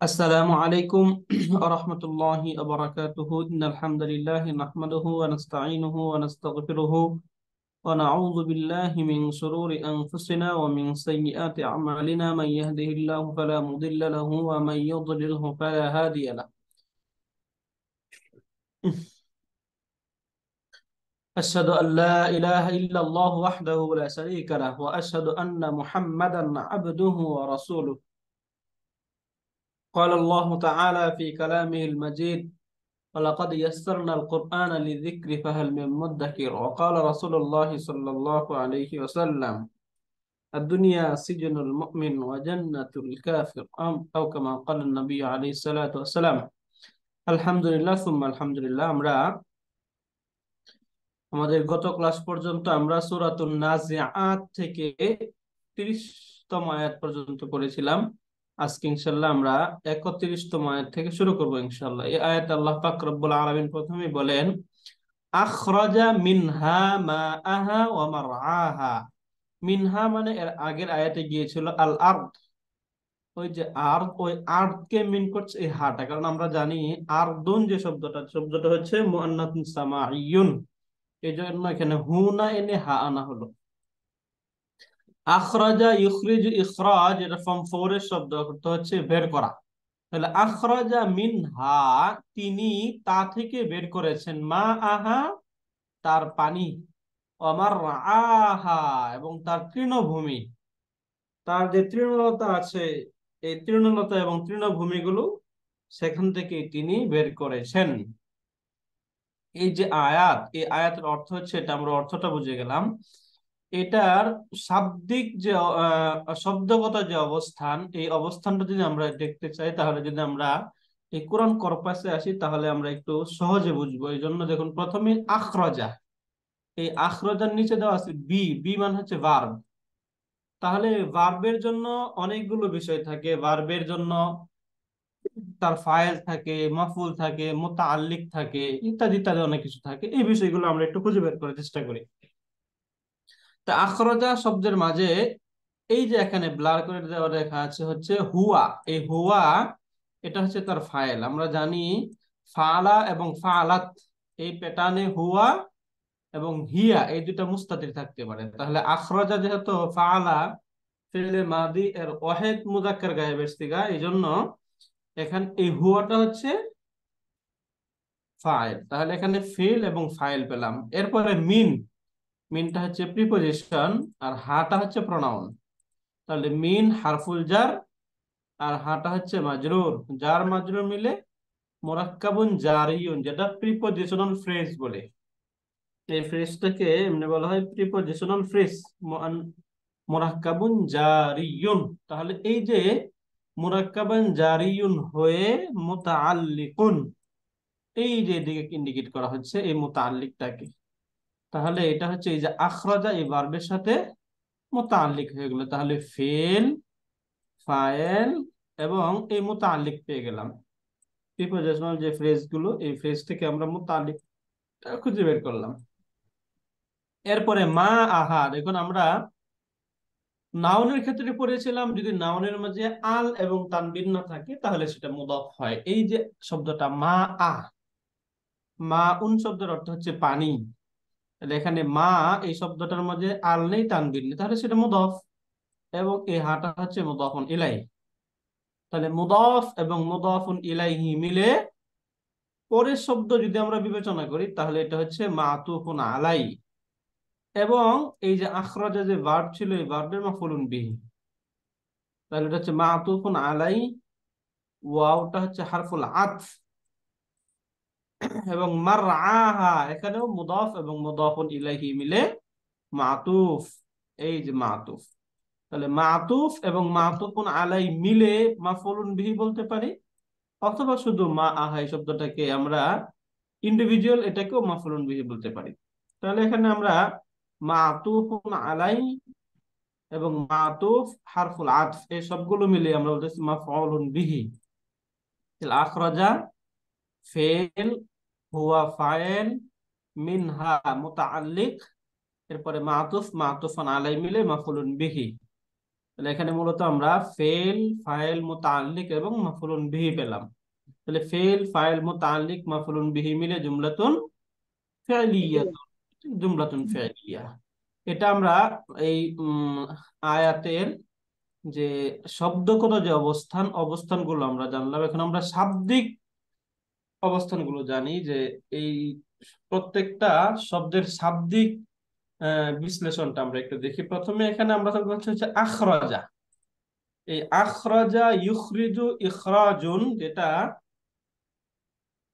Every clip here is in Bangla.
السلام عليكم ورحمة الله وبركاته إن الحمد لله نحمده ونستعينه ونستغفره ونعوذ بالله من شرور أنفسنا ومن سيئات أعمالنا من يهده الله فلا مضل له ومن يضلله فلا هادي له أشهد أن لا إله إلا الله وحده لا شريك له وأشهد أن محمدا عبده ورسوله قال الله تعالى في كلامه المجيد ولقد يسرنا القرآن للذكر فهل من مدكر وقال رسول الله صلى الله عليه وسلم الدنيا سجن المؤمن وجنة الكافر أو كما قال النبي عليه الصلاة والسلام الحمد لله ثم الحمد لله আমরা আমাদের গত ক্লাস পর্যন্ত আমরা সূরাতুন নাজিআত থেকে 30তম আয়াত পর্যন্ত পড়েছিলাম। আজকে ইনশাআল্লাহ আমরা 31তম আয়াত থেকে শুরু করব ইনশাআল্লাহ। এই আয়াতে আল্লাহ পাক রব্বুল আলামিন প্রথমেই বলেন আখরাজা মিনহা মাআহা ওয়া মারআহা। মিনহা মানে এর আগের আয়াতে গিয়েছিল আল আরদ, ওই যে আরদ, ওই আরদকে মিন করছে এই হাটা, কারণ আমরা জানি আরদুন যে শব্দটা হচ্ছে মুআন্নাথুন সামাইয়ুন, এই জন্য এখানে হু না এনে হা আনা হলো। আখরাজা ইখরিজু ইখরাজ, এটা ফর্ম 4 এর শব্দ, অর্থ হচ্ছে বের করা। তাহলে আখরাজা মিনহা, তিনি তা থেকে বের করেছেন, মা আহা তার পানি, আমার আহা এবং তার তৃণভূমি, তার যে তৃণলতা আছে এই তৃণলতা এবং তৃণভূমিগুলো সেখান থেকে তিনি বের করেছেন। এই যে আয়াত, এই আয়াতের অর্থ হচ্ছে, এটা আমরা অর্থটা বুঝে গেলাম। এটার শাব্দিক যে শব্দগত যে অবস্থান, এই অবস্থানটা যদি আমরা দেখতে চাই, তাহলে যদি আমরা এই কোরআন কর্পাসে আসি তাহলে আমরা একটু সহজে বুঝবো। এই জন্য দেখুন প্রথমে আখরাজা, এই আখরাজার নিচে দেওয়া আছে বি, বি মানে হচ্ছে ভার্ব। তাহলে ভার্বের জন্য অনেকগুলো বিষয় থাকে, ভার্বের জন্য তার ফাইল থাকে, মাফউল থাকে, মুতাআল্লিক থাকে, ইত্যাদি ইত্যাদি অনেক কিছু থাকে। এই বিষয়গুলো আমরা একটু খুঁজে বের করার চেষ্টা করি। তা আখরাজা শব্দের মাঝে এই যে এখানে ব্লার করে দেওয়া লেখা আছে হচ্ছে হুয়া, এই হুয়া এটা হচ্ছে তার ফাইল। আমরা জানি ফালা এবং ফালাত এই প্যাটার্নে হুয়া এবং হিয়া এই দুটা মুস্তাতির থাকতে পারে। তাহলে আখরাজা যেহেতু ফালা ফি'লে মাদি এর ওয়াহিদ মুযাক্কার গায়েবের সিগা, এই জন্য এখানে এই হুয়াটা হচ্ছে ফাইল। তাহলে এখানে ফিল এবং ফাইল পেলাম। এরপরে মিন, মিনটা হচ্ছে প্রিপোজিশন আর হাটা হচ্ছে প্রোনাউন। তাহলে মিন হারফুল জার আর হাটা হচ্ছে মাজরুর, জার মাজরুর মিলে মুরাক্কাবুন জারিয়ুন, যেটা প্রিপোজিশনাল ফ্রেজ বলে। এই ফ্রেজটাকে এমনি বলা হয় প্রিপোজিশনাল ফ্রেজ, মুরাক্কাবুন জারিয়ুন। তাহলে এই যে মুরাক্কাবুন জারিয়ুন হয়ে মুতাআল্লিকুন, এই যে দিকে ইন্ডিকেট করা হচ্ছে এই মুতাআল্লিকটাকে। তাহলে এটা হচ্ছে এই যে আখরাজা এই ভার্বের সাথে মুতাআল্লিক হয়ে গেল। তাহলে ফেল, ফাইল এবং এই মুতাআল্লিক পেয়ে গেলাম। প্রিপোজিশনাল যে ফ্রেজ গুলো, এই ফ্রেজ থেকে আমরা মুতাআল্লিক খুঁজে বের করলাম। এরপরে মা আহা, দেখুন আমরা নাউনের ক্ষেত্রে পড়েছিলাম যদি নাউনের মাঝে আল এবং তানবিন না থাকে তাহলে সেটা মুদাফ হয়। এই যে শব্দটা মা আহ, মা উন শব্দের অর্থ হচ্ছে পানি। তাহলে এখানে মা এই শব্দটার মধ্যে আল নেই, তানবিন নেই, তাহলে সেটা মুদাফ এবং এই হাটা হচ্ছে মুদাফুন ইলাইহি। তাহলে মুদাফ এবং মুদাফুন ইলাইহি মিলে পরের শব্দ যদি আমরা বিবেচনা করি তাহলে এটা হচ্ছে মাতুফুন আলাই। এবং এই যে আখরাজা যে ভার্ব ছিল এই ভার্বের মাফউলুন বিহি, তাহলে এটা হচ্ছে মাতুফুন আলাই, ওয়াওটা হচ্ছে হারফুল আতফ। এবং মারআহা এখানেও মুদাফ এবং মুদাফুন ইলাইহি মিলে মাতুফ, এই যে মাতুফ। তাহলে মাতুফ এবং মাতুফুন আলাই মিলে মাফউলুন বিহি বলতে পারি, অথবা শুধু মা আহা এই শব্দটাকে আমরা ইন্ডিভিজুয়াল এটাকেও মাফউলুন বিহি বলতে পারি। তাহলে এখানে আমরা মাতুফুন আলাই এবং মাতুফ হারফুল আতফ এই সবগুলো মিলে আমরা বলতেছি মাফউলুন বিহি। আখরাজা ফেল, হুয়া ফাইল, মিনহা মুতাআল্লিক, এরপরে মাতুফ মাতুফান আলাই মিলে মাফউলুন বিহি। তাহলে এখানে মূলত আমরা ফেল, ফাইল, মুতাআল্লিক এবং মাফউলুন বিহি পেলাম। তাহলে ফেল, ফাইল, মুতাআল্লিক, মাফউলুন বিহি মিলে জুমলাতুন ফি'লিয়াতুন, জুমলাতুন ফি'লিয়া। এটা আমরা এই আয়াতের যে শব্দগত যে অবস্থানগুলো আমরা জানলাম। এখন আমরা শাব্দিক অবস্থানগুলো জানি, যে এই প্রত্যেকটা শব্দের শাব্দিক বিশ্লেষণটা আমরা একটু দেখি। প্রথমে এখানে আমরা হচ্ছে আখরাজা। এই আখরাজা, ইউখরিজু, ইখরাজুন, যেটা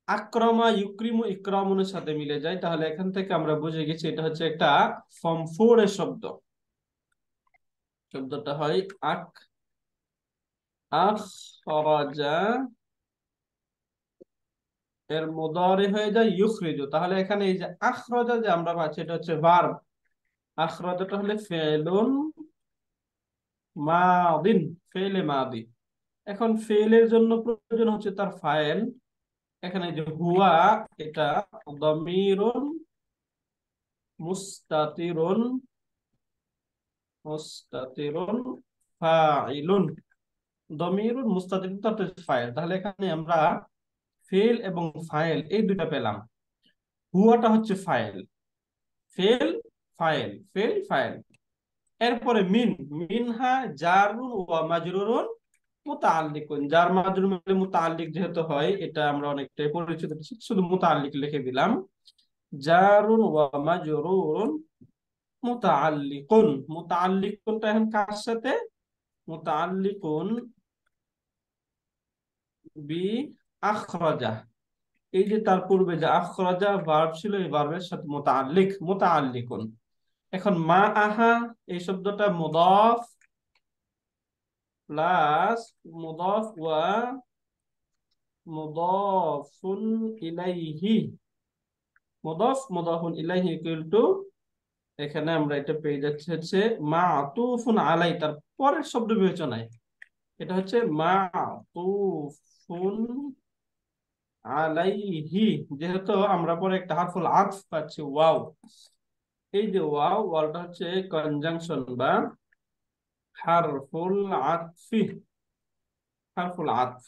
আক্রমা, ইউক্রিমু, ইকরামুনের সাথে মিলে যায়, তাহলে এখান থেকে আমরা বুঝে গেছি এটা হচ্ছে একটা ফর্ম 4 এর শব্দ। শব্দটা হয় আখরাজা, এর মুদারি হয়ে যায় ইউখরিজু। তাহলে এখানে এই যে আখরাজা যে আমরা পাচ্ছি, এটা হচ্ছে ভার্ব। আখরাজাটা হলে ফেলুন মাদিন, ফেলে মাদি। এখন ফেলের জন্য প্রয়োজন হচ্ছে তার ফাইল। এখানে যে হুয়া, এটা দমিরুন মুস্তাতিরুন, মুস্তাতিরুন ফাইলুন, দমিরুন মুস্তাতিরুন তার ফাইল। তাহলে এখানে আমরা ফেল এবং ফাইল এই দুইটা পেলাম। হুয়াটা হচ্ছে file, fail file, fail file. এরপরে মিনহা জারুন ওয়া মাজরুরুন মুতাআল্লিকুন। জার মাজরুর মিলে মুতাআল্লিক যেহেতু হয়, এটা আমরা অনেকটাই পরিচিত, শুধু মুতাআল্লিক লিখে দিলাম। জারুন ওয়া মাজরুরুন মুতাআল্লিকুন। মুতাআল্লিকুনটা এখন কার সাথে? মুতাআল্লিকুন বি আখরাজা। এই যে তার পূর্বে যে আখরাজা ভার্ব ছিল, এই ভার্বের সাথে মুতাআল্লিক, মুতাআল্লিকুন। এখন মা আহা, এই শব্দটা মুদাফ প্লাস মুদাফ ওয়া মুদাফুন ইলাইহি, মুদাফ মুদাফুন ইলাইহি ইকুয়াল টু, এখানে আমরা এটা পেয়ে যাচ্ছি হচ্ছে মাতুফুন আলাই, তার পরের শব্দ বিবেচনায় এটা হচ্ছে মাতুফুন আলাইহি। যেহেতু আমরা পরে একটা হারফুল আতফ পাচ্ছি ওয়াও, এই যে ওয়াও, ওয়াওটা হচ্ছে কনজাংশন বা হারফুল আতফি, হারফুল আতফ।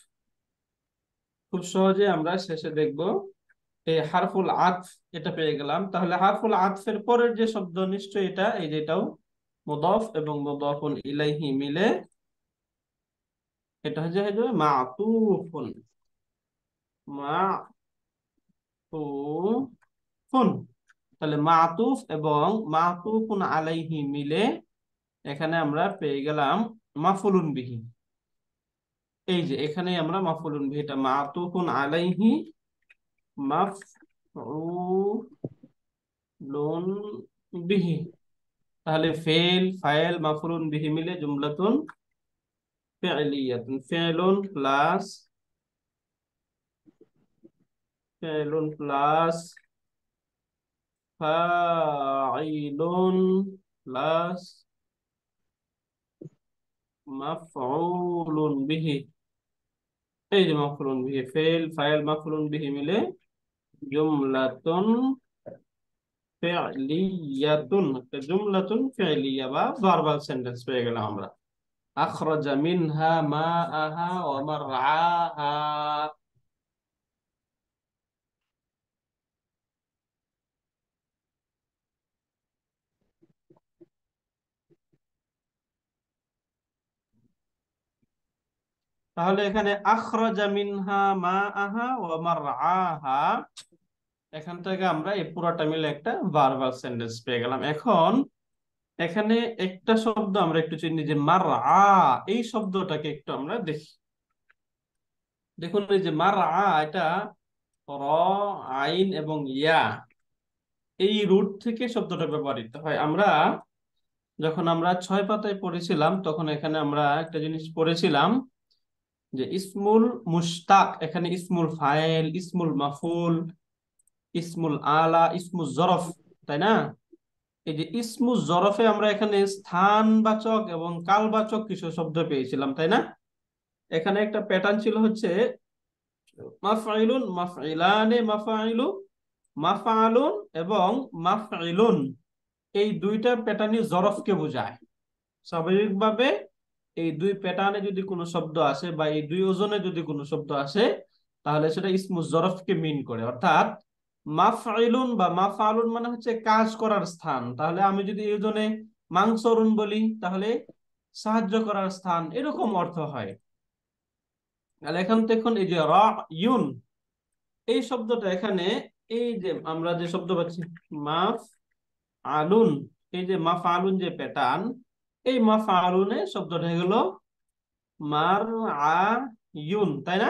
খুব সহজে আমরা শেষে দেখব এই হারফুল আতফ, এটা পেয়ে গেলাম। তাহলে হারফুল আতফের পরের যে শব্দ নিশ্চয়ই এটা, এই যে এটাও মুদাফ এবং মুদাফুন ইলাইহি মিলে এটা হয়ে যাবে মাতুফুন, মাতুফুন। তাহলে মাতুফ এবং মাতুফুন আলাইহি মিলে এখানে আমরা পেয়ে গেলাম মাফুলুন বিহি। এই যে এখানে আমরা মাফুলুন বিহি, এটা মাতুফুন আলাইহি মাফউলুন বিহি। তাহলে ফেল, ফাইল, মাফউলুন বিহি মিলে জুমলাতুন ফি'লিয়াতুন। ফি'লুন প্লাস ফাইলুন প্লাস মাফউলুন বিহি। এই যে মাফউলুন বিহি, ফেল, ফাইল, মাফউলুন বিহি মিলে জুমলাতুন ফি'লিয়াতুন, জুমলাতুন ফি'লিয়া বা ভার্বাল সেন্টেন্স পেয়ে গেলাম আমরা। আখরাজা মিনহা মাআহা ওয়া মারআহা। তাহলে এখানে আখরাজা মিনহা মাআহা ওয়া মারআহা, এখান থেকে আমরা এই পুরোটা মিলে একটা ভার্বাল সেন্টেন্স পেয়ে গেলাম। এখন এখানে একটা শব্দ আমরা একটু চিনি, যে মারআ, এই শব্দটাকে একটু আমরা দেখি। দেখুন এই যে মারআ, এটা র, আইন এবং ইয়া, এই রুট থেকে শব্দটা ব্যবহৃত হয়। যখন আমরা 6 পাতায় পড়েছিলাম, তখন এখানে আমরা একটা জিনিস পড়েছিলাম যে ইসমুল মুশতাক, এখানে ইসমুল ফাইল, ইসমুল মাফুল, ইসমুল আলা, ইসমুল জরফ, তাই না? এই যে ইসমুল জরফে আমরা এখানে স্থানবাচক এবং কালবাচক কিছু শব্দ পেয়েছিলাম, তাই না? এখানে একটা প্যাটার্ন ছিল হচ্ছে মাফআইলুন, মাফআইলানে, মাফআইলু, মাফআলুন এবং মাফআইলুন। এই দুইটা প্যাটার্নই জরফকে বোঝায়। স্বাভাবিকভাবে এই দুই প্যাটার্নে যদি কোনো শব্দ আসে বা এই দুই ওজনে যদি কোনো শব্দ আসে, তাহলে সেটা ইসমু জরফকে মিন করে। অর্থাৎ মাফআইলুন বা মাফআলুন মানে হচ্ছে কাজ করার স্থান। তাহলে আমি যদি এই ওজনে মাংসরুন বলি, তাহলে সাহায্য করার স্থান, এরকম অর্থ হয়। তাহলে এখন দেখুন এই যে রায়ুন, এই শব্দটা এখানে, এই যে আমরা যে শব্দ পাচ্ছি মাফ আলুন, এই যে মাফ আলুন যে প্যাটার্ন, এই মাফ আলুনে শব্দটা হয়ে গেল মার আয়ুন, তাই না?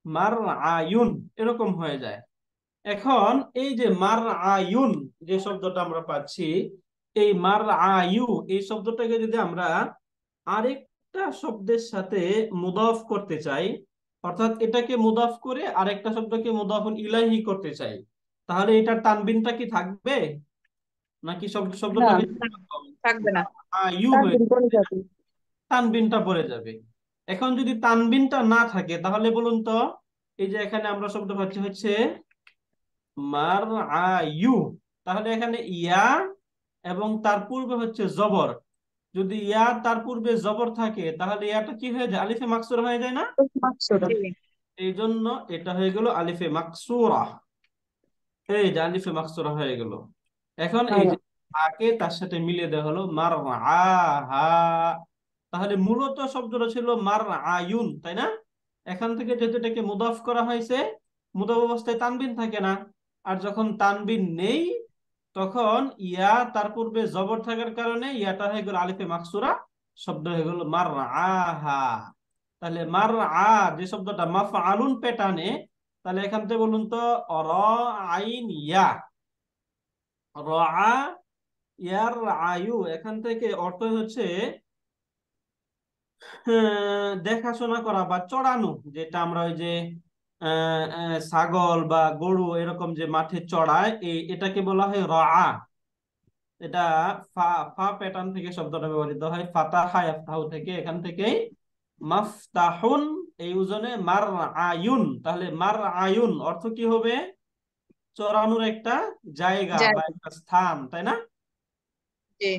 মার আয়ুন এরকম হয়ে যায়। এখন এই যে মার আয়ুন যে শব্দটা আমরা পাচ্ছি, এই মার আয়ু এই শব্দটাকে যদি আমরা আরেকটা শব্দের সাথে মুদাফ করতে চাই, অর্থাৎ এটাকে মুদাফ করে আরেকটা শব্দকে মুদাফুন ইলাইহি করতে চাই, তাহলে এটার তানবিনটা কি থাকবে, নাকি না, শব্দটাকে থাকবে না। আয়ু হয়ে তানবিন পড়ে যাবে। তানবিনটা পড়ে যাবে। এখন যদি তানবিনটা না থাকে, তাহলে বলুন তো, এই যে এখানে আমরা শব্দ পাচ্ছি হচ্ছে মার আয়ু, তাহলে এখানে ইয়া এবং তার পূর্বে হচ্ছে জবর। যদি ইয়া তার পূর্বে জবর থাকে, তাহলে ইয়াটা কি হয়ে যায়, আলিফে মাকসুরা হয়ে যায় না? মাকসুরা। জি। এই জন্য এটা হয়ে গেল আলিফে মাকসুরা। এই যে আলিফে মাকসুরা হয়ে গেল। এখন এই হ্যাঁ। যে আকে তার সাথে মিলিয়ে দেওয়া হলো মার আহা, তাহলে মূলত শব্দটা ছিল মার আয়ুন, তাই না? এখান থেকে যেহেতু এটাকে মুদাফ করা হয়েছে, মুদাফ অবস্থায় তানবিন থাকে না। আর যখন তানবিন নেই, তখন ইয়া তার পূর্বে জবর থাকার কারণে ইয়াটা হয়ে গেল আলিফে মাকসুরা, শব্দ হয়ে গেল মার আহা। তাহলে মার আ যে শব্দটা মাফআলুন প্যাটার্নে, তাহলে এখান থেকে বলুন তো, র আইন ইয়া, রা ইয়ার আয়ু, এখান থেকে অর্থ হচ্ছে দেখাশোনা করা বা চড়ানো। যেটা আমরা ওই যে ছাগল বা গরু এরকম যে মাঠে চড়ায়, এটাকে বলা হয় রা। এটা ফা ফা প্যাটার্ন থেকে শব্দটা ব্যবহৃত হয়, ফাতাহা ইয়াফতাহু থেকে, এখান থেকেই মাফতাহুন এই ওজনে মার আয়ুন। তাহলে মার আয়ুন অর্থ কি হবে, চড়ানোর একটা জায়গা বা জায়গা। একটা স্থান, তাই না? জি।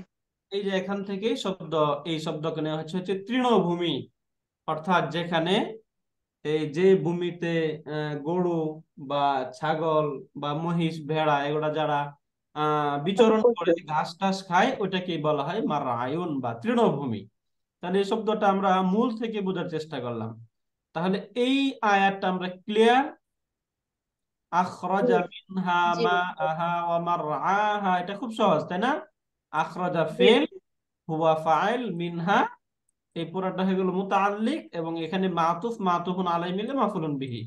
এই যে এখান থেকে শব্দ, এই শব্দকে নেওয়া হচ্ছে হচ্ছে তৃণভূমি। অর্থাৎ যেখানে, এই যে ভূমিতে গরু বা ছাগল বা মহিষ ভেড়া এগুলা যারা বিচরণ করে ঘাস টাস খায়, ওটাকেই বলা হয় মারায়ুন বা তৃণভূমি। তাহলে এই শব্দটা আমরা মূল থেকে বোঝার চেষ্টা করলাম। তাহলে এই আয়াতটা আমরা ক্লিয়ার। আখরাজা মিনহা জি। মাআহা ওয়া মারআহা, এটা খুব সহজ, তাই না? আখরাজা জি। ফিল, হুয়া ফাইল, মিনহা এই পুরাটা হয়ে গেল মুতাআল্লিক, এবং এখানে মাতুফ মাতুফুন আলাই মিলে মাফুলুন বিহি,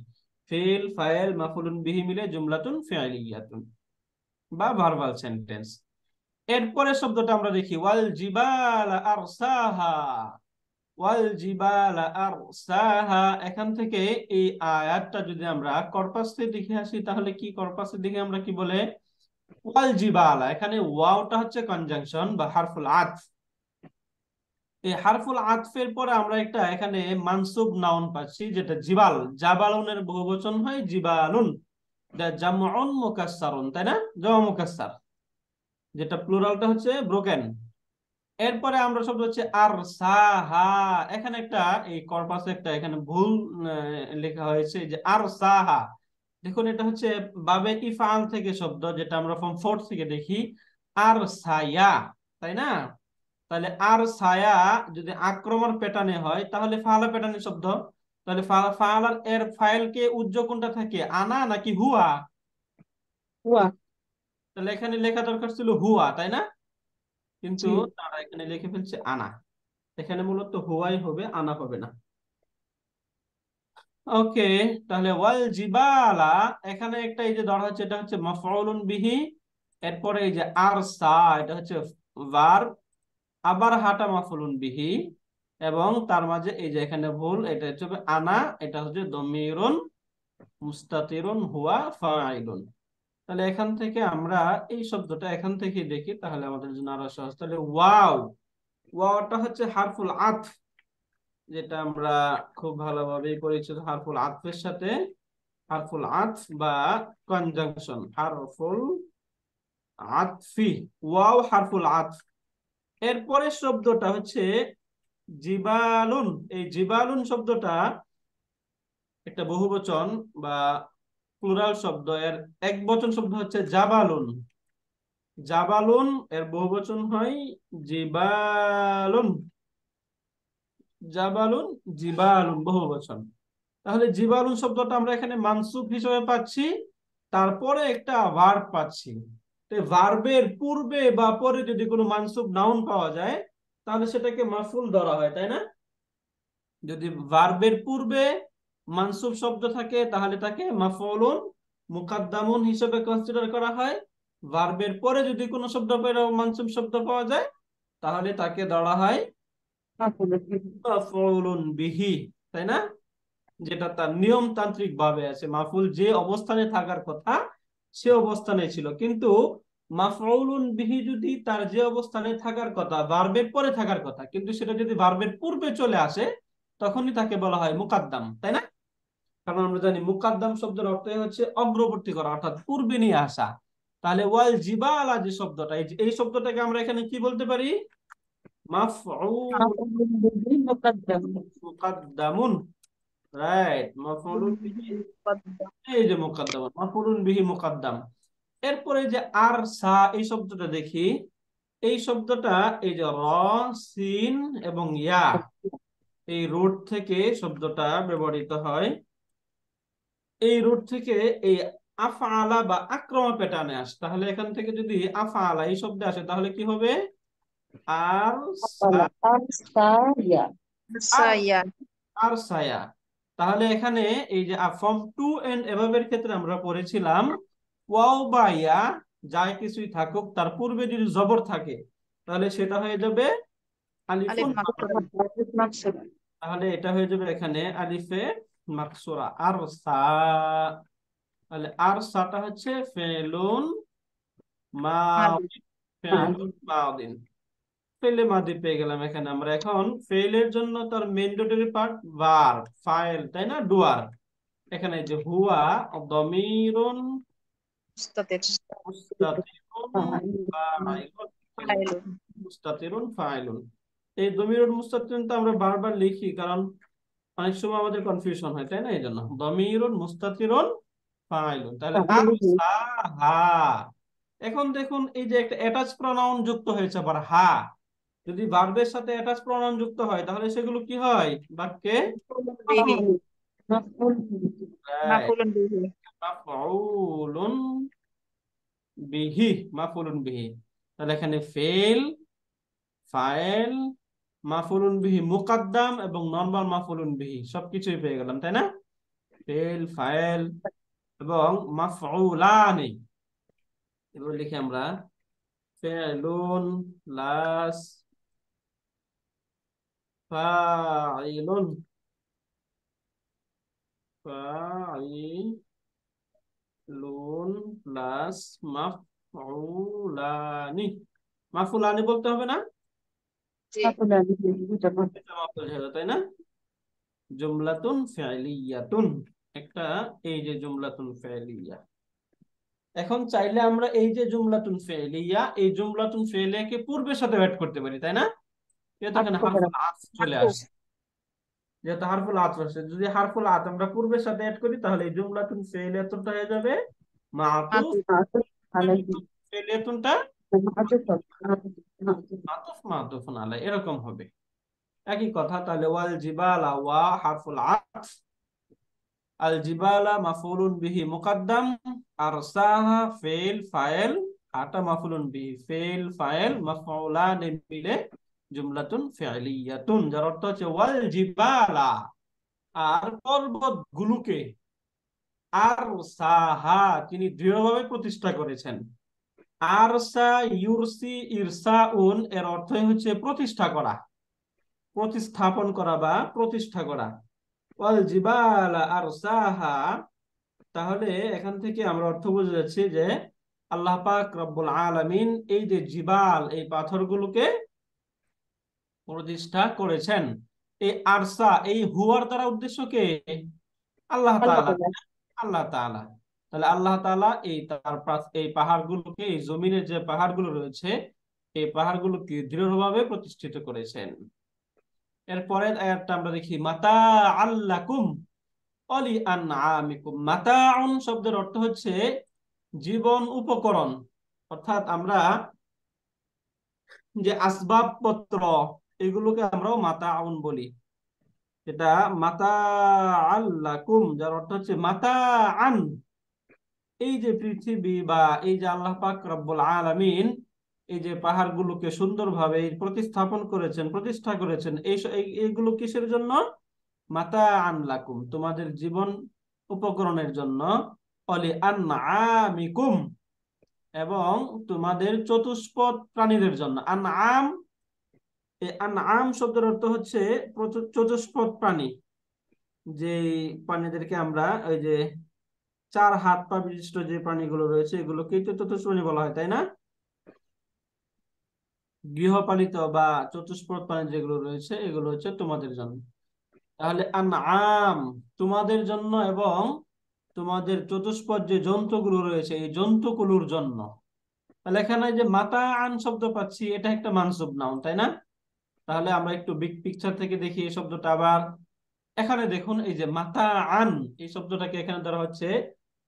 ফিল ফাইল মাফুলুন বিহি মিলে জুমলাতুন ফিআলিয়াতুন বা ভার্বাল সেন্টেন্স। এরপরে শব্দটা আমরা দেখি ওয়াল জিবাল আরসাহা। ওয়াল জিবাল আরসাহা, এখান থেকে এই আয়াতটা যদি আমরা কর্পাসে দেখে আসি, তাহলে কি কর্পাসে দেখে আমরা কি বলে, ওয়াল জিবালা, এখানে ওয়াওটা হচ্ছে কনজাংশন বা হারফুল আতফ। এই হারফুল আতফের পরে আমরা একটা এখানে মানসুব নাউন পাচ্ছি, যেটা জিবাল, জাবালুনের বহুবচন হয় জিবালুন, এটা জামউন মুকাসসারুন, তাই না? জামা মুকাসসার, যেটা প্লুরালটা হচ্ছে ব্রোকেন। এরপরে আমরা শব্দ হচ্ছে আর সাহা, এখানে একটা এই কর্পাসে একটা এখানে ভুল লেখা হয়েছে, যে আর সাহা। দেখুন এটা হচ্ছে বাবে ইফআল থেকে শব্দ, যেটা আমরা ফর্ম 4 থেকে দেখি, আর সায়া, তাই না? তাহলে আর ছায়া যদি আক্রমণ প্যাটার্নে হয়, তাহলে ফালা প্যাটার্নের শব্দ। তাহলে ফালার এর ফাইলকে উজ্জ্ব কোনটা থাকে, আনা নাকি হুয়া? হুয়া। তাহলে এখানে লেখা দরকার ছিল হুয়া, তাই না? কিন্তু জি। তারা এখানে লিখে ফেলছে আনা। এখানে মূলত হুয়াই হবে, আনা হবে না। ওকে, তাহলে ওয়াল জিবালা, এখানে একটা এই যে ধরা হচ্ছে, এটা হচ্ছে মাফউলুন বিহি। এরপরে এই যে আরসা, এটা হচ্ছে ভার্ব, আবার হাটা মাফুলুন বিহি, এবং তার মাঝে এই যে এখানে ভুল, এটা হচ্ছে আনা, এটা হচ্ছে দমিরুন মুস্তাতিরুন হুয়া ফাইলুন। তাহলে এখান থেকে আমরা এই শব্দটা এখান থেকে দেখি, তাহলে আমাদের জন্য আরো সহজ। তাহলে ওয়াও, ওয়াওটা হচ্ছে হারফুল আতফ, যেটা আমরা খুব ভালোভাবে পরিচিত হারফুল আতফের সাথে। হারফুল আতফ বা কনজাংশন, হারফুল আতফি, ওয়াও হারফুল আতফ। এরপরের শব্দটা হচ্ছে জিবালুন, এই জিবালুন শব্দটা একটা বহুবচন বা প্লুরাল শব্দ। এর এক বচন শব্দ হচ্ছে জাবালুন। জাবালুন এর বহুবচন হয় জিবালুন। জাবালুন, জিবালুন বহুবচন। তাহলে জিবালুন শব্দটা আমরা এখানে মানসুব হিসেবে পাচ্ছি, তারপরে একটা ভার্ব পাচ্ছি। ভার্বের পূর্বে বা পরে যদি কোনো মানসুব নাউন পাওয়া যায় তাহলে সেটাকে মাফউল ধরা হয়, তাই না? যদি ভার্বের পূর্বে মানসুব শব্দ থাকে তাহলে তাকে মাফউলুন মুকাদ্দামুন হিসেবে কনসিডার করা হয়। ভার্বের পরে যদি কোনো শব্দ মানসুব শব্দ পাওয়া যায় তাহলে তাকে ধরা হয় মাফউলুন বিহি, তাই না? যেটা তার নিয়মতান্ত্রিক ভাবে আছে, মাফউল যে অবস্থানে থাকার কথা সে অবস্থানে ছিল, কিন্তু মাফউলুন বিহি যদি তার যে অবস্থানে থাকার কথা, ভার্বের পরে থাকার কথা, কিন্তু সেটা যদি ভার্বের পূর্বে চলে আসে তখনই তাকে বলা হয় মুকাদ্দাম, তাই না? কারণ আমরা জানি মুকাদ্দাম শব্দের অর্থ হচ্ছে অগ্রবর্তী করা, অর্থাৎ পূর্বে নিয়ে আসা। তাহলে ওয়াল জিবালা যে শব্দটা, এই শব্দটাকে আমরা এখানে কি বলতে পারি? মাফউল মুকাদ্দামুন, রাইট, মাফউলুন বিহি, এই যে মুকাদ্দাম, মাফউলুন বিহি মুকাদ্দাম। এরপরে যে আর সা এই শব্দটা দেখি, এই শব্দটা এই যে র, সিন এবং ইয়া, এই রুট থেকে শব্দটা ব্যবহৃত হয়। এই রুট থেকে এই আফআলা বা আক্রমা প্যাটার্নে আসে। তাহলে এখান থেকে যদি আফআলা এই শব্দে আসে তাহলে কি হবে? আর আর সাইয়া। আর সায়া। তাহলে এখানে এই যে ফর্ম টু এন্ড এভাবের ক্ষেত্রে আমরা পড়েছিলাম ওয়াও বা ইয়া যাই কিছুই থাকুক তার পূর্বে যদি জবর থাকে তাহলে সেটা হয়ে যাবে আলিফ আলিফুন মাকসুরা। মাকসুরা। তাহলে এটা হয়ে যাবে এখানে আলিফে মাকসুরা আর সা। তাহলে আর সাটা হচ্ছে ফেলুন মাদি। মাদিন, ফেলুন মাদিন, ফেলে মাদি পেয়ে গেলাম এখানে আমরা। এখন ফেলের জন্য তার ম্যান্ডেটরি পার্ট ভার্ব, ফাইল, তাই না, ডুয়ার। এখানে যে হুয়া দমিরুন মুস্তাতির। মুস্তাতিরুন ফাইলুন, ফাইলুন। মুস্তাতিরুন ফাইলুন। এই দমিরুন মুস্তাতিরুন তো আমরা বারবার লিখি কারণ অনেক সময় আমাদের কনফিউশন হয়, তাই না? এই জন্য দমিরুন মুস্তাতিরুন ফাইলুন। তাহলে আর হা। এখন দেখুন এই যে একটা অ্যাটাচ প্রনাউন যুক্ত হয়েছে আবার হা, যদি ভার্বের সাথে অ্যাটাচ প্রনাউন যুক্ত হয় তাহলে সেগুলো কি হয় বাক্যে? বিহি। রাইট, মাফউলুন বিহি। মাফউলুন বিহি, মাফউলুন বিহি। তাহলে এখানে ফেল, ফাইল, মাফউলুন বিহি মুকাদ্দাম এবং নরমাল মাফউলুন বিহি সবকিছুই পেয়ে গেলাম, তাই না? ফেল, ফাইল এবং মাফউলানি। এবার লিখি আমরা ফেলুন প্লাস ফাইলুন, ফাইলুন প্লাস মাফউলানি। মাফউলানি বলতে হবে না? জি। এটা মাফউল হলো, তাই না? জুমলাতুন ফি'লিয়াতুন, একটা এই যে জুমলাতুন ফি'লিয়া। এখন চাইলে আমরা এই যে জুমলাতুন ফি'লিয়া, এই জুমলাতুন ফি'লিয়াকে পূর্বের সাথে অ্যাড করতে পারি, তাই না? যেহেতু এখানে হারফুল আতফ চলে মাকতুব। আসে, যেহেতু হারফুল আতফ আসে, যদি হারফুল আতফ আমরা পূর্বের সাথে অ্যাড করি তাহলে এই জুমলাতুন ফি'লিয়াতুনটা হয়ে যাবে মাতুফ, মাতুব। ফি'লিয়াতুনটা মাতুফ মাতুফুন আলাই, এরকম হবে। একই কথা। তাহলে ওয়াল জিবালা ওয়া হারফুল আতফ, আল জিবালা মাফউলুন বিহি মুকাদ্দাম, আরসাহা ফেল ফাইল, আটা মাফউলুন বিহি ফেল ফাইল মাফউলান মিলে জুমলাতুন ফি'লিয়াতুন, যার অর্থ হচ্ছে ওয়াল জিবালা, আর পর্বতগুলোকে, আরসাহা তিনি দৃঢ়ভাবে প্রতিষ্ঠা করেছেন। আরসা ইউরসি ইরসাউন এর অর্থই হচ্ছে প্রতিষ্ঠা করা, প্রতিস্থাপন করা বা প্রতিষ্ঠা করা। ওয়াল জিবালা আরসাহা, তাহলে এখান থেকে আমরা অর্থ বুঝে যাচ্ছি যে আল্লাহ পাক রব্বুল আলামিন এই যে জিবাল এই পাথরগুলোকে প্রতিষ্ঠা করেছেন। এই আরসা এই হুয়ার দ্বারা উদ্দেশ্য কে? আল্লাহ তাআলা, আল্লাহ তাআলা। তাহলে আল্লাহ তাআলা এই তার এই পাহাড়গুলোকে, এই জমিনের যে পাহাড়গুলো রয়েছে এই পাহাড়গুলোকে দৃঢ়ভাবে প্রতিষ্ঠিত করেছেন। এরপরের আয়াতটা আমরা দেখি, মাতা আল্লাকুম অলি আনআমিকুম। মাতাউন শব্দের অর্থ হচ্ছে জীবন উপকরণ, অর্থাৎ আমরা যে আসবাবপত্র এগুলোকে আমরাও মাতাউন বলি। এটা মাতা আল্লাকুম, যার অর্থ হচ্ছে মাতা আন, এই যে পৃথিবী বা এই যে আল্লাহ পাক রব্বুল আলামিন এই যে পাহাড়গুলোকে সুন্দরভাবে প্রতিস্থাপন করেছেন, প্রতিষ্ঠা করেছেন, এইগুলো কিসের জন্য? মাতা আনলাকুম, তোমাদের জীবন উপকরণের জন্য। অলি আনআমিকুম, এবং তোমাদের চতুষ্পদ প্রাণীদের জন্য। আনআম, এই আনআম শব্দের অর্থ হচ্ছে চতুষ্পদ প্রাণী, যে প্রাণীদেরকে আমরা ওই যে চার হাত পা বিশিষ্ট যে প্রাণীগুলো রয়েছে এগুলোকেই তো চতুষ্পদ প্রাণী বলা হয়, তাই না? গৃহপালিত বা চতুষ্পদ প্রাণী যেগুলো রয়েছে এগুলো হচ্ছে তোমাদের জন্য। তাহলে আনআম তোমাদের জন্য, এবং তোমাদের চতুষ্পদ যে জন্তুগুলো রয়েছে এই জন্তুগুলোর জন্য। তাহলে এখানে যে মাতা আন শব্দ পাচ্ছি, এটা একটা মানসুব নাউন, তাই না? তাহলে আমরা একটু বিগ পিকচার থেকে দেখি এই শব্দটা আবার। এখানে দেখুন, এই যে মাতা আন, এই শব্দটাকে এখানে ধরা হচ্ছে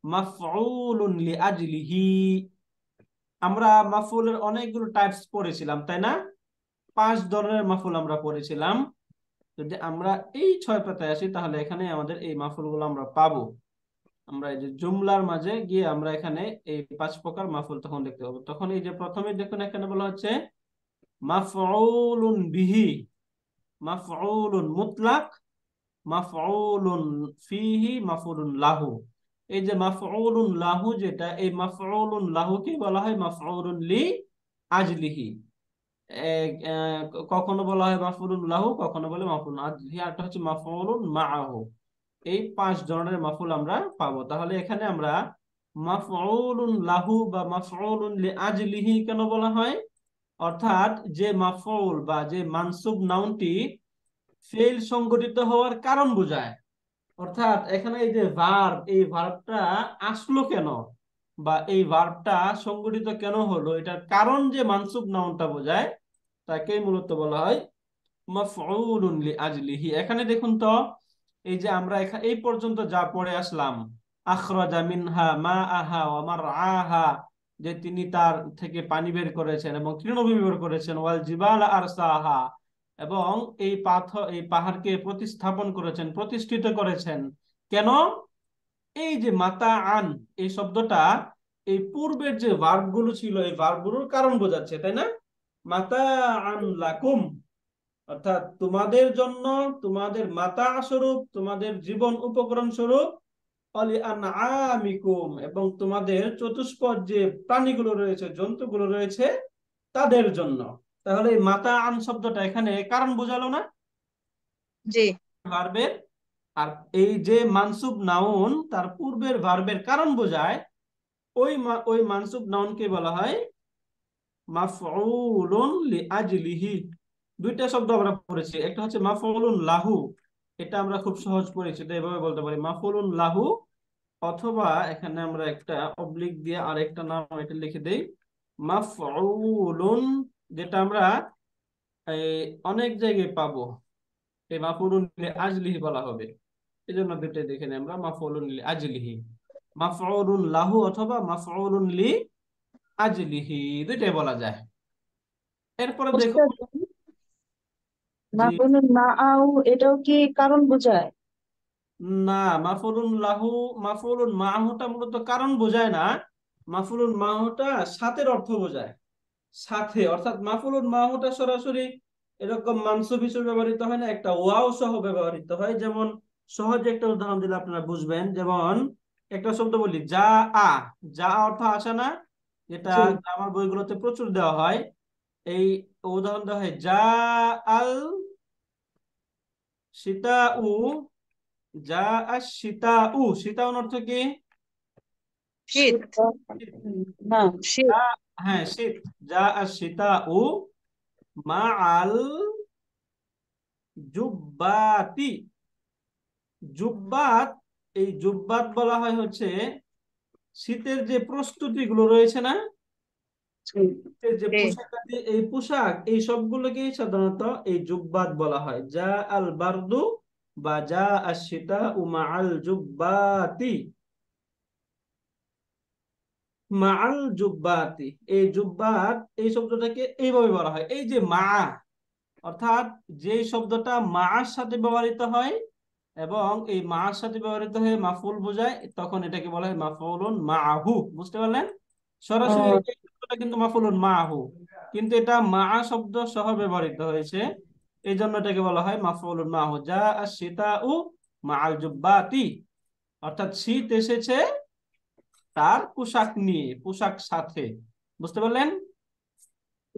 মাফউলুন লিআজলিহি। আমরা মাফউলের অনেকগুলো টাইপস পড়েছিলাম, তাই না? 5 ধরনের মাফউল আমরা পড়েছিলাম। যদি আমরা এই 6 পাতায় আসি তাহলে এখানে আমাদের এই মাফউলগুলো আমরা পাবো। আমরা এই যে জুমলার মাঝে গিয়ে আমরা এখানে এই 5 প্রকার মাফউল তখন দেখতে পাবো। তখন এই যে প্রথমে দেখুন এখানে বলা হচ্ছে মাফউলুন বিহি, মাফউলুন মুতলাক, মাফউলুন ফিহি, মাফউলুন লাহু। এই যে মাফউলুন লাহু, যেটা এই মাফউলুন লাহুকে বলা হয় মাফউলুন লি আজলিহি। কখনো বলা হয় মাফউলুন লাহু, কখনো বলে মাফউলুন আজলিহি, আর একটা হচ্ছে মাফউলুন মাআহু। এই 5 ধরনের মাফউল আমরা পাবো। তাহলে এখানে আমরা মাফউলুন লাহু বা মাফউলুন লিআজলিহি কেন বলা হয়? অর্থাৎ যে মাফউল বা যে মানসুব নাউনটি ফেল সংগঠিত হওয়ার কারণ বোঝায়। অর্থাৎ এখানে এই যে ভার্ব, এই ভার্বটা আসলো কেন বা এই ভার্বটা সংগঠিত কেন হলো, এটার কারণ যে মানসুব নাউনটা বোঝায়, তাকেই মূলত বলা হয় মাফউলুন লিআজলিহি। এখানে দেখুন তো, এই যে আমরা এই পর্যন্ত যা পড়ে আসলাম, আখরাজা মিনহা মাআহা ওয়া মারআহা, যে তিনি তার থেকে পানি বের করেছেন এবং তৃণভূমি বের করেছেন, ওয়াল জিবালা আরসাহা, এবং এই পাহাড়কে প্রতিস্থাপন করেছেন, প্রতিষ্ঠিত করেছেন। কেন? এই যে মাতা আন, এই শব্দটা এই পূর্বের যে ভার্ব গুলো ছিল এই ভার্ব গুলোর কারণ বোঝাচ্ছে, তাই না? মাতা আন লাকুম, অর্থাৎ তোমাদের জন্য, তোমাদের মাতা স্বরূপ, তোমাদের জীবন উপকরণ স্বরূপ, অলি আনআমিকুম, এবং তোমাদের চতুষ্পদ যে প্রাণীগুলো রয়েছে, জন্তুগুলো রয়েছে তাদের জন্য। তাহলে এই মাতা আন শব্দটা এখানে কারণ বোঝালো না জি। ভার্বের? আর এই যে মানসুব নাউন তার পূর্বের ভার্বের কারণ বোঝায়, ওই মানসুব নাউনকে বলা হয় মাফউলুন লিআজলিহি। 2টা শব্দ আমরা পড়েছি, একটা হচ্ছে মাফউলুন লাহু, এটা আমরা খুব সহজ পড়েছি, এটা এভাবে বলতে পারি মাফউলুন লাহু, অথবা এখানে আমরা একটা অবলিক দিয়ে আরেকটা নাম এটা লিখে দেই মাফউলুন, যেটা আমরা এই অনেক জায়গায় পাবো, এই মাফউলুন লিআজলিহি বলা হবে। এই জন্য দুইটাই দেখে নিই আমরা, মাফউলুন লিআজলিহি, মাফউলুন লাহু অথবা মাফউলুন লিআজলিহি, দুইটাই বলা যায়। এরপরে দেখো, ওস্তাদ, জি, মাফুলুন মাআউ এটাও কি কারণ বোঝায়? না, মাফউলুন লাহু, মাফউলুন মাহুটা মূলত কারণ বোঝায় না, মাফউলুন মাহুটা সাথের অর্থ বোঝায়, সাথে। অর্থাৎ মাফউলুন মাহুটা সরাসরি এরকম মানসুব হিসেবে ব্যবহৃত হয় না, একটা ওয়াও সহ ব্যবহৃত হয়। যেমন সহজ একটা উদাহরণ দিলে আপনারা বুঝবেন, যেমন একটা শব্দ বলি যা আ, যা অর্থ আসে না, যেটা জি। গ্রামার বইগুলোতে প্রচুর দেওয়া হয়। এই উদাহরণ দেওয়া হয় যা আল সীতা উ, যা আস সীতা উ, সীতাউন অর্থ কি? শীত। শীত। না। শীত। হ্যাঁ, শীত। যা আস সীতা উ মা আল জুব্বাতি, জুব্বাত, এই জুব্বাত বলা হয় হচ্ছে শীতের যে প্রস্তুতি গুলো রয়েছে না, জি এই যে জি পোশাক এই পোশাক এই সবগুলোকেই সাধারণত এই জুব্বাত বলা হয়, যা আল বারদু বা যা আশিতা উমা আল জুব্বাতি। মাআল জুব্বাতি, এই জুব্বাত এই শব্দটাকে এইভাবে বলা হয়, এই যে মা, অর্থাৎ যে শব্দটা মার সাথে ব্যবহৃত হয় এবং এই মার সাথে ব্যবহৃত হয়ে মাফউল বোঝায়, তখন এটাকে বলা হয় মাফউলুন মাআহু। বুঝতে পারলেন? সরাসরি ও এই শব্দটা কিন্তু মাফউলুন মাআহু, কিন্তু এটা মা শব্দ সহ ব্যবহৃত হয়েছে, এই জন্য এটাকে বলা হয় মাফউলুন মাআহু। যা আশ-শিতাউ মাআল জুব্বাতি, অর্থাৎ শীত এসেছে তার পোশাক নিয়ে, পোশাক সাথে। বুঝতে পারলেন?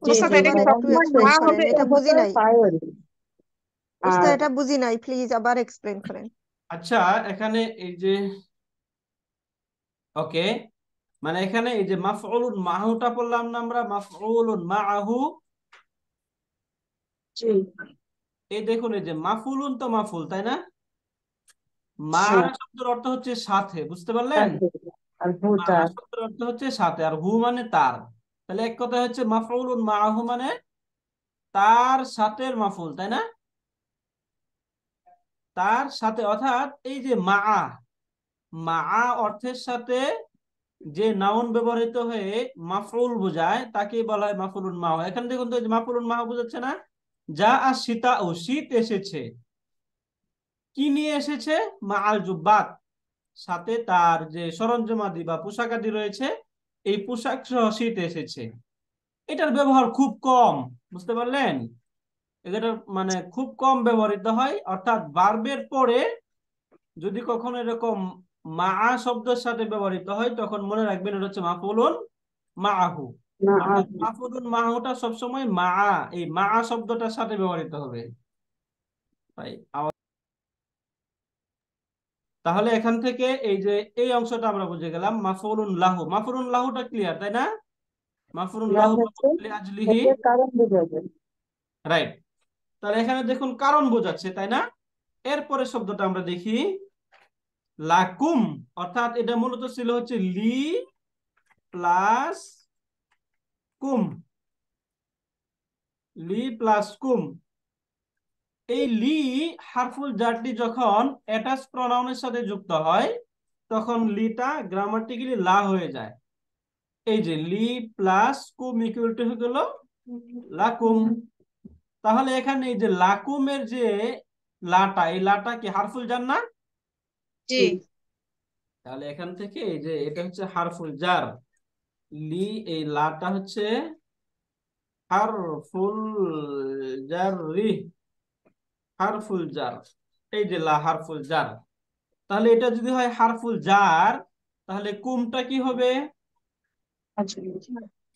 জি উস্তাদ জি এটা কি মানে একটু সবসময় এক্সপ্লেন মা করেন, হবে? এটা বুঝি হচ্ছে নাই। ফাইল। উস্তাদ আর এটা বুঝি নাই, প্লিজ আবার এক্সপ্লেন করেন। আচ্ছা, এখানে এই যে ওকে, মানে এখানে এই যে মাফউলুন মাহুটা বললাম না আমরা, মাফউলুন মাআহু। জি এই দেখুন, এই যে মাফউলুন তো মাফউল, তাই না? মা হ্যাঁ শব্দের অর্থ হচ্ছে সাথে। বুঝতে পারলেন? আর মা ভুজা। শব্দের অর্থ হচ্ছে সাথে, আর হু মানে তার। তাহলে এক কথা হচ্ছে মাফউলুন মাআহু মানে তার সাথের মাফউল, তাই না? তার সাথে, অর্থাৎ এই যে মা, মা অর্থের সাথে যে নাউন ব্যবহৃত হয়ে মাফউল বোঝায় তাকে বলা হয় মাফউলুন মাহ। এখানে দেখুন তো, মাফউলুন মাহ বোঝাচ্ছে না, যা আর শীতা ও শীত এসেছে, কি নিয়ে এসেছে? মা আল জুব্বাত, সাথে তার যে সরঞ্জামাদি বা পোশাকাদি রয়েছে, এই পোশাক সহ শীত এসেছে। এটার ব্যবহার খুব কম। বুঝতে পারলেন? এটা মানে খুব কম ব্যবহৃত হয়, অর্থাৎ ভার্বের পরে যদি কখনো এরকম মা শব্দের সাথে ব্যবহৃত হয়, তখন মনে রাখবেন এটা হচ্ছে মাফউলুন মাআহু। না অর্থাৎ মাফউলুন মাআহুটা সবসময় মা, এই মা শব্দটার সাথে ব্যবহৃত হবে। তাই তাহলে এখান থেকে এই যে এই অংশটা আমরা বুঝে গেলাম। মাফউলুন লাহু, মাফউলুন লাহুটা ক্লিয়ার, তাই না? মাফউলুন যা লাহু হচ্ছে মাফউলুন লিআজলিহি, এতে কারণ বোঝাবে। রাইট। তাহলে এখানে দেখুন কারণ বোঝাচ্ছে, তাই না? এরপরে শব্দটা আমরা দেখি, লাকুম, অর্থাৎ এটা মূলত ছিল হচ্ছে লি প্লাস কুম, লি প্লাস কুম। এই লি হারফুল জারটি যখন অ্যাটাচ প্রনাউনের সাথে যুক্ত হয়, তখন লিটা গ্রামাটিক্যালি লা হয়ে যায়। এই যে লি প্লাস কুম ইকুয়াল টু হয়ে গেল লাকুম। তাহলে এখানে এই যে লাকুমের যে লাটা, এই লাটা কি হারফুল জার না? জি জি তাহলে এখান থেকে এই যে এটা হচ্ছে হারফুল জার, লি, এই লাটা হচ্ছে হারফুল জাররি, হারফুল জার, এই যে লা হারফুল জার। তাহলে এটা যদি হয় হারফুল জার, তাহলে কুমটা কি হবে? আচ্ছা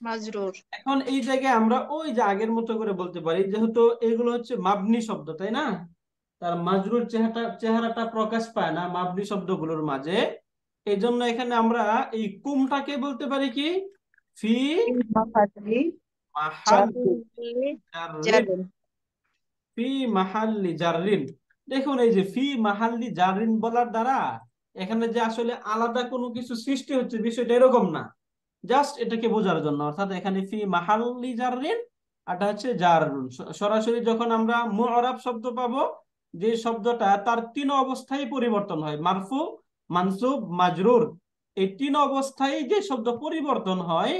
মাজরুর। এখন এই জায়গায় আমরা ওই যে আগের মতো করে বলতে পারি, যেহেতু এগুলো হচ্ছে মাবনি শব্দ, তাই না? তার মাজরুর চেহারাটা প্রকাশ পায় না মাবনি শব্দগুলোর মাঝে। এই জন্য এখানে আমরা এই কুমটাকে বলতে পারি কি ফি মাহাদি মাহাল জাতি জাররিন, যাবেন। ফি মাহাল্লি জাররিন। দেখুন এই যে ফি মাহাল্লি জাররিন বলার দ্বারা এখানে যে আসলে আলাদা কোনো কিছু সৃষ্টি হচ্ছে বিষয়টা এরকম না, জাস্ট এটাকে বোঝার জন্য। অর্থাৎ এখানে ফি মাহাল্লি জাররিন, এটা হচ্ছে জাররুন। সরাসরি যখন আমরা মুআরাব শব্দ পাবো, যে শব্দটা তার তিন অবস্থায় পরিবর্তন হয়, মারফু, মানসুব, মাজরুর, এই তিন অবস্থায় যে শব্দ পরিবর্তন হয়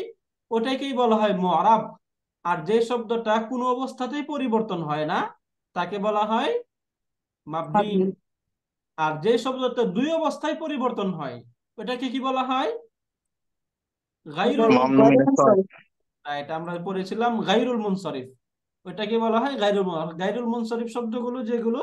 ওটাকেই বলা হয় মুআরাব। আর যে শব্দটা কোনো অবস্থাতেই পরিবর্তন হয় না তাকে বলা হয় মাবনি। মাবনি আর যে শব্দটা দুই অবস্থায় পরিবর্তন হয় ওটাকে কি বলা হয়? গায়রুল। গরম সরি এটা আমরা পড়েছিলাম গায়রুল মুনসারিফ, ওইটাকে বলা হয় গায়রুল মুনসারিফ শব্দগুলো যেগুলো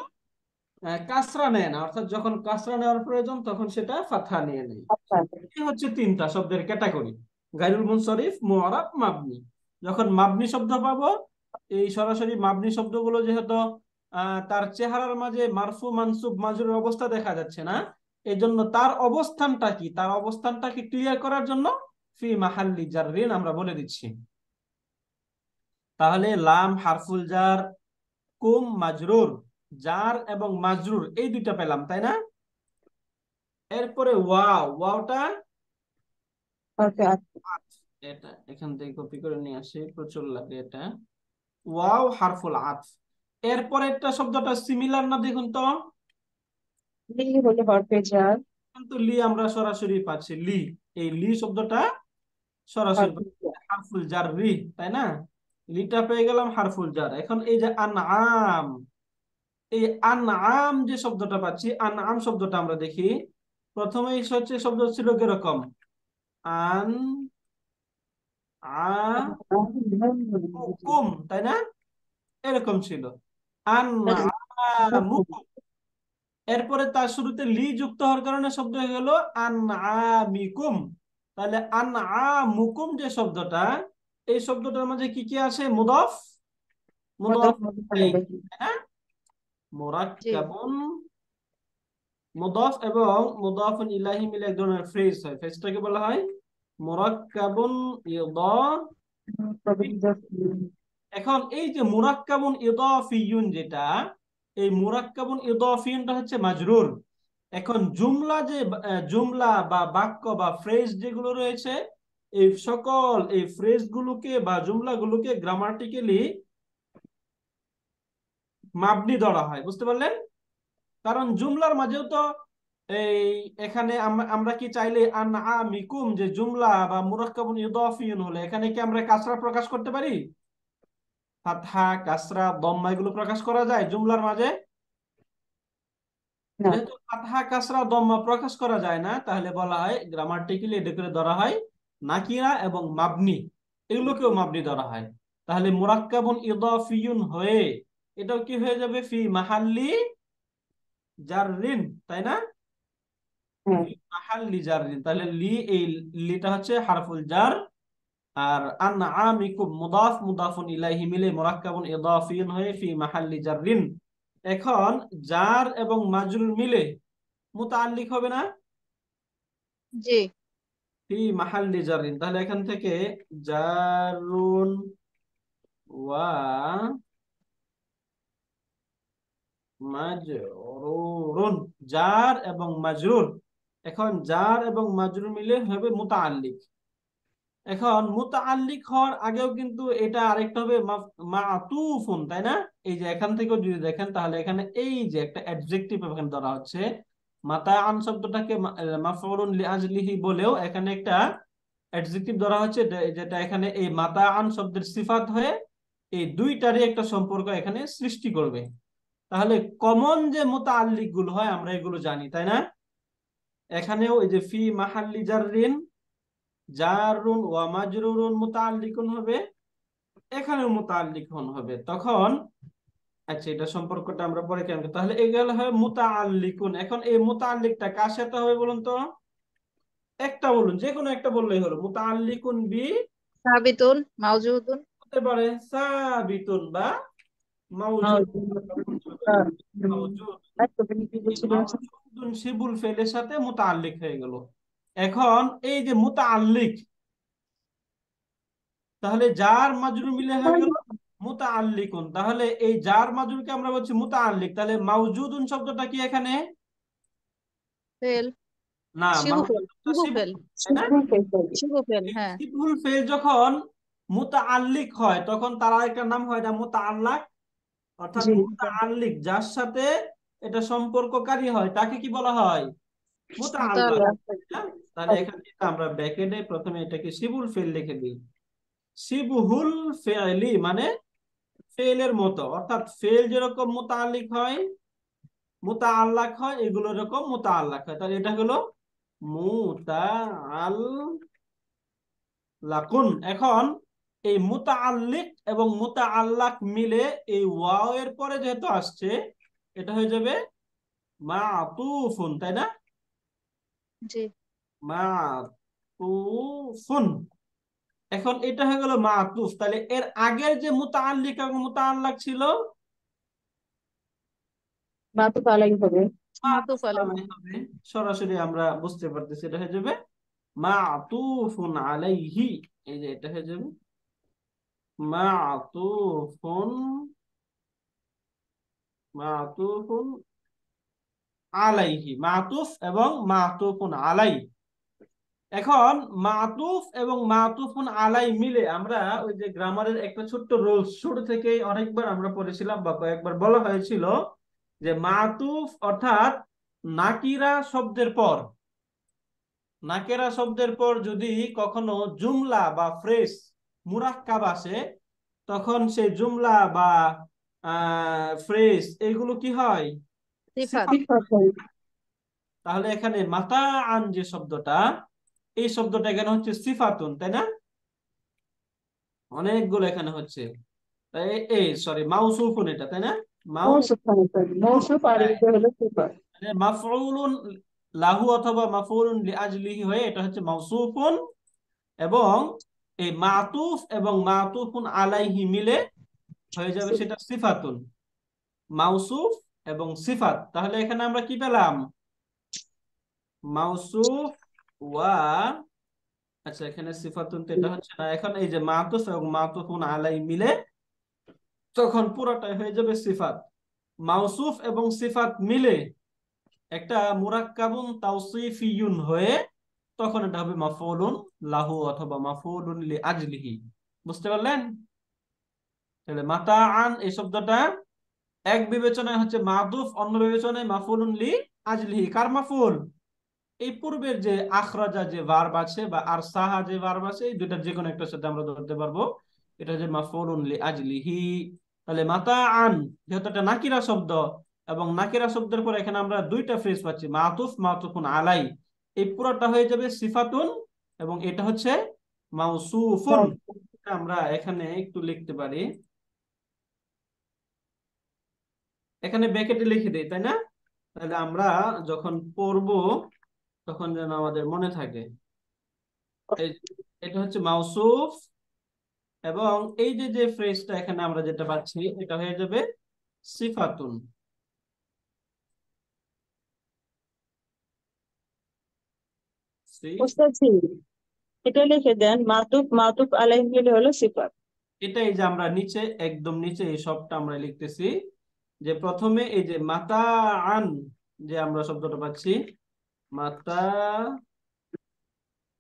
কাসরা নেয় না, অর্থাৎ যখন কাসরা নেওয়ার প্রয়োজন তখন সেটা ফাতহা নিয়ে নেয়। আচ্ছা এই হচ্ছে তিনটা শব্দের ক্যাটাগরি, গায়রুল মুনসারিফ, মুআরাব, মাবনি। যখন মাবনি শব্দ পাবো, এই সরাসরি মাবনি শব্দগুলো যেহেতু তার চেহারার মাঝে মারফু, মানসুব, মাজরুর অবস্থা দেখা যাচ্ছে না, এই জন্য তার অবস্থানটা কি, তার অবস্থানটাকে ক্লিয়ার করার জন্য ফি মাহাল্লি জাররিন আমরা বলে দিচ্ছি। তাহলে লাম হারফুল জার, কুম মাজরুর, জার এবং মাজরুর এই দুইটা পেলাম, তাই না? এরপরে ওয়াও, ওয়াওটা ওকে এটা এখান থেকে কপি করে নিয়ে আসি, প্রচুর লাগে এটা। ওয়াও হারফুল আতফ। এরপরে একটা শব্দটা সিমিলার না, দেখুন তো। লি হলো হরফে জার। কিন্তু লি আমরা সরাসরি পাচ্ছি, লি। এই লি শব্দটা সরাসরি হরফে জার। হারফুল জার রি, তাই না? লিটা পেয়ে গেলাম হারফুল জার। এখন এই যে আনআম, এই আনআম যে শব্দটা পাচ্ছি, আনআম শব্দটা আমরা দেখি। প্রথমেই হচ্ছে শব্দ ছিল কিরকম, আন আকুম, তাই না? এরকম ছিল আনআমুকুম। এরপরে তার শুরুতে লি যুক্ত হওয়ার কারণে শব্দ হয়ে গেল আনআমিকুম। তাহলে আনআমুকুম যে শব্দটা, এই শব্দটার মাঝে কি কি আছে? মুদাফ, মুদাফ মুদাফ মুদাফ ইলাইহি, ইলাইহি। তাই না? জি মুরাক্কাবুন, মুদাফ এবং মুদাফুন ইলাইহি মিলে এক ধরনের ফ্রেজ হয়। ফ্রেজটাকে বলা হয় মুরাক্কাবুন ইদাফি। এখন এই যে মুরাক্কাবুন ইদাফিয়ুন যেটা, এই মুরাক্কাবুন ইদাফিয়ুনটা হচ্ছে মাজরুর। এখন জুমলা যে জুমলা বা বাক্য বা ফ্রেজ যেগুলো রয়েছে, এই সকল এই ফ্রেজ গুলোকে বা জুমলা গুলোকে গ্রামাটিক্যালি মাবনি ধরা হয়, বুঝতে পারলেন? কারণ জুমলার মাঝেও তো এই এখানে আমরা কি চাইলে আনআমিকুম যে জুমলা বা মুরাক্কাবুন ইদাফিয়ুন হলে এখানে কি আমরা কাসরা প্রকাশ করতে পারি? ফাতহা, কাসরা, দম্মা এগুলো প্রকাশ করা যায় জুমলার মাঝে? না। যেহেতু ফাতহা, কাসরা, দম্মা প্রকাশ করা যায় না, তাহলে বলা হয় গ্রামাটিক্যালি এটা করে ধরা হয় নাকিরা এবং মাবনি, এগুলোকেও মাবনি ধরা হয়। তাহলে মুরাক্কাবুন ইদাফিয়ুন হয়ে এটাও কি হয়ে যাবে? ফি মাহাল্লি জাররিন, তাই না? হ্যাঁ। ফি মাহাল্লি জাররিন। তাহলে লি, এই লিটা হচ্ছে হারফুল জার। আর আনআমিকুম মুদাফ মুদাফুন ইলাইহি মিলে মুরাক্কাবুন ইদাফিয়ুন হয়ে ফি মাহাল্লি জাররিন। এখন জার এবং মাজরুর মিলে মুতাআল্লিক হবে না? জি ফি মাহাল্লি জাররিন। তাহলে এখান থেকে জারুন ওয়া মাজরুরুন, জার এবং মাজরুর। এখন জার এবং মাজরুর মিলে হবে মুতাআল্লিক। এখন মুতাআল্লিক হওয়ার আগেও কিন্তু এটা আরেকটা হবে মাতুফুন, তাই না? এই যে এখান থেকেও যদি দেখেন তাহলে এখানে এই যে একটা অ্যাডজেক্টিভ এখানে ধরা হচ্ছে, মাতাআন শব্দটাকে মাফউলুন লিআজলিহি বলেও এখানে একটা অ্যাডজেক্টিভ ধরা হচ্ছে, যেটা এখানে এই মাতাআন শব্দের সিফাত হয়ে এই দুইটারই একটা সম্পর্ক এখানে সৃষ্টি করবে। তাহলে কমন যে মুতাআল্লিক গুলো হয় আমরা এগুলো জানি, তাই না? এখানেও এই যে ফি মাহাল্লি জাররিন, জারুন ওয়া মাজরুরুন মুতাআল্লিকুন হবে, এখানেও মুতাআল্লিকুন হবে। তখন আচ্ছা, এটা সম্পর্কটা আমরা পরে কেমন, তাহলে এগুলো হয় মুতাআল্লিকুন। এখন এই মুতাআল্লিকটা কার সাথে হবে বলুন তো? একটা বলুন, যে কোনো একটা বললেই হলো। মুতাআল্লিকুন বি সাবিতুন মাওজুদুন। হতে পারে সাবিতুন বা মাওজুদ। মাওজুদ, এই মাওজুদুন শিবুল ফেলের সাথে মুতাআল্লিক হয়ে গেল। এখন এই যে মুতাআল্লিক, তাহলে জার মাজরুর মিলে হয়ে গেল মুতাআল্লিকুন। তাহলে এই জার মাজরুরকে আমরা বলছি মুতাআল্লিক। তাহলে মাওজুদুন শব্দটা কি এখানে? ফেল। না, শিবু ফেল, মাওজুদটা শিবু শিবুল, ফেল, তাই না? শিবু ফেল, এই হ্যাঁ। শিবুল ফেল যখন মুতাআল্লিক হয় তখন তার আরেকটা নাম হয় না মুতাআল্লাক। অর্থাৎ জি। মুতাআল্লিক যার সাথে এটা সম্পর্ককারী হয় তাকে কি বলা হয়? মুতাআল্লাক। মুতাআল্লাক। হ্যাঁ? তাহলে এখানে আমরা ব্র্যাকেটে প্রথমে এটাকে শিবুল ফেল লিখে দিই। শিবহুল ফেলি মানে ফেলের মতো, অর্থাৎ ফেল যেরকম মুতাআল্লিক হয়, মুতাআল্লাক হয়, এগুলো এরকম মুতাআল্লাক হয়। তাহলে এটা হলো মুতাআল্লাকুন। এখন এই মুতাআল্লিক এবং মুতাআল্লাক মিলে এই ওয়াও এর পরে যেহেতু আসছে, এটা হয়ে যাবে মাতুফুন, তাই না? জি মাতুফুন। এখন এটা হয়ে গেল মাতুফ। তাহলে এর আগের যে মুতাআল্লিক এবং মুতাআল্লাক ছিল, মাতুফ আলাইহি হবে। মাতুফ মাতুফ আলাইহি। আলাইহি হবে। সরাসরি আমরা বুঝতে পারতেছি এটা হয়ে যাবে মাতুফুন আলাইহি। এই যে এটা হয়ে যাবে মাতুফুন, মাতুফুন আলাইহি, মাতুফ এবং মাতুফুন আলাই। এখন মাতুফ এবং মাতুফুন আলাই মিলে আমরা ওই যে গ্রামারের একটা ছোট্ট রুলস শুরু থেকেই অনেকবার আমরা পড়েছিলাম বা কয়েকবার বলা হয়েছিল যে মাতুফ অর্থাৎ নাকিরা শব্দের পর, নাকেরা শব্দের পর যদি কখনো জুমলা বা ফ্রেজ মুরাক্কাব আসে, তখন সেই জুমলা বা ফ্রেজ এগুলো কি হয়? সিফাত। সিফাত। তাহলে এখানে মাতা আন যে শব্দটা, এই শব্দটা এখানে হচ্ছে সিফাতুন, তাই না? অনেকগুলো এখানে হচ্ছে এই সরি মাউসুফুন, এটা তাই না? মৌসুফ মৌসুফ আর এটা হলো সিফাত। মাফউলুন লাহু অথবা মাফউলুন লিআজলিহি হয়ে এটা হচ্ছে মাউসুফুন, এবং এই মাতুফ এবং মাতুফুন আলাইহি মিলে হয়ে যাবে সেটা সিফাতুন। মাউসুফ এবং সিফাত, তাহলে এখানে আমরা কি পেলাম? মাউসুফ ওয়া, আচ্ছা এখানে সিফাতুন তো এটা হচ্ছে না, এখন এই যে মাতুফ এবং মাতুফুন আলাই মিলে তখন পুরোটাই হয়ে যাবে সিফাত। মাউসুফ এবং সিফাত মিলে একটা মুরাক্কাবুন তাওসিফিয়ুন হয়ে তখন এটা হবে মাফউলুন লাহু অথবা মাফউলুন লিআজলিহি। বুঝতে পারলেন? তাহলে মাতাআন এই শব্দটা এক বিবেচনায় হচ্ছে মাদুফ, অন্য বিবেচনায় মাফউলুন লিআজলিহি। কার মাফউল? এই পূর্বের যে আখরাজা যে ভার্ব আছে বা আরসাহা যে ভার্ব আছে, এই দুইটার যে কোনো একটার সাথে আমরা ধরতে পারবো এটা হচ্ছে মাফউলুন লিআজলিহি। তাহলে মাতাআন যেহেতু এটা নাকিরা শব্দ, এবং নাকিরা শব্দের পর এখানে আমরা দুইটা ফ্রেজ পাচ্ছি, মাতুফ মাতুফুন আলাই, এই পুরোটা হয়ে যাবে সিফাতুন, এবং এটা হচ্ছে মাউসুফুন। আমরা এখানে একটু লিখতে পারি, এখানে ব্র্যাকেটে লিখে দেই, তাই না? তাহলে আমরা যখন পড়বো তখন যেন আমাদের মনে থাকে। এটা হচ্ছে মাউসুফ, এবং এই যে যে ফ্রেজটা এখানে আমরা যেটা পাচ্ছি এটা হয়ে যাবে সিফাতুন। বুঝতেছি, এটা লিখে দেন মাতুফ মাতুফ আলাইহি মিলে হলো সিফাত। এটাই যে আমরা নিচে একদম নিচে এই সবটা আমরা লিখতেছি, যে প্রথমে এই যে মাতা আন যে আমরা শব্দটা পাচ্ছি, মাতা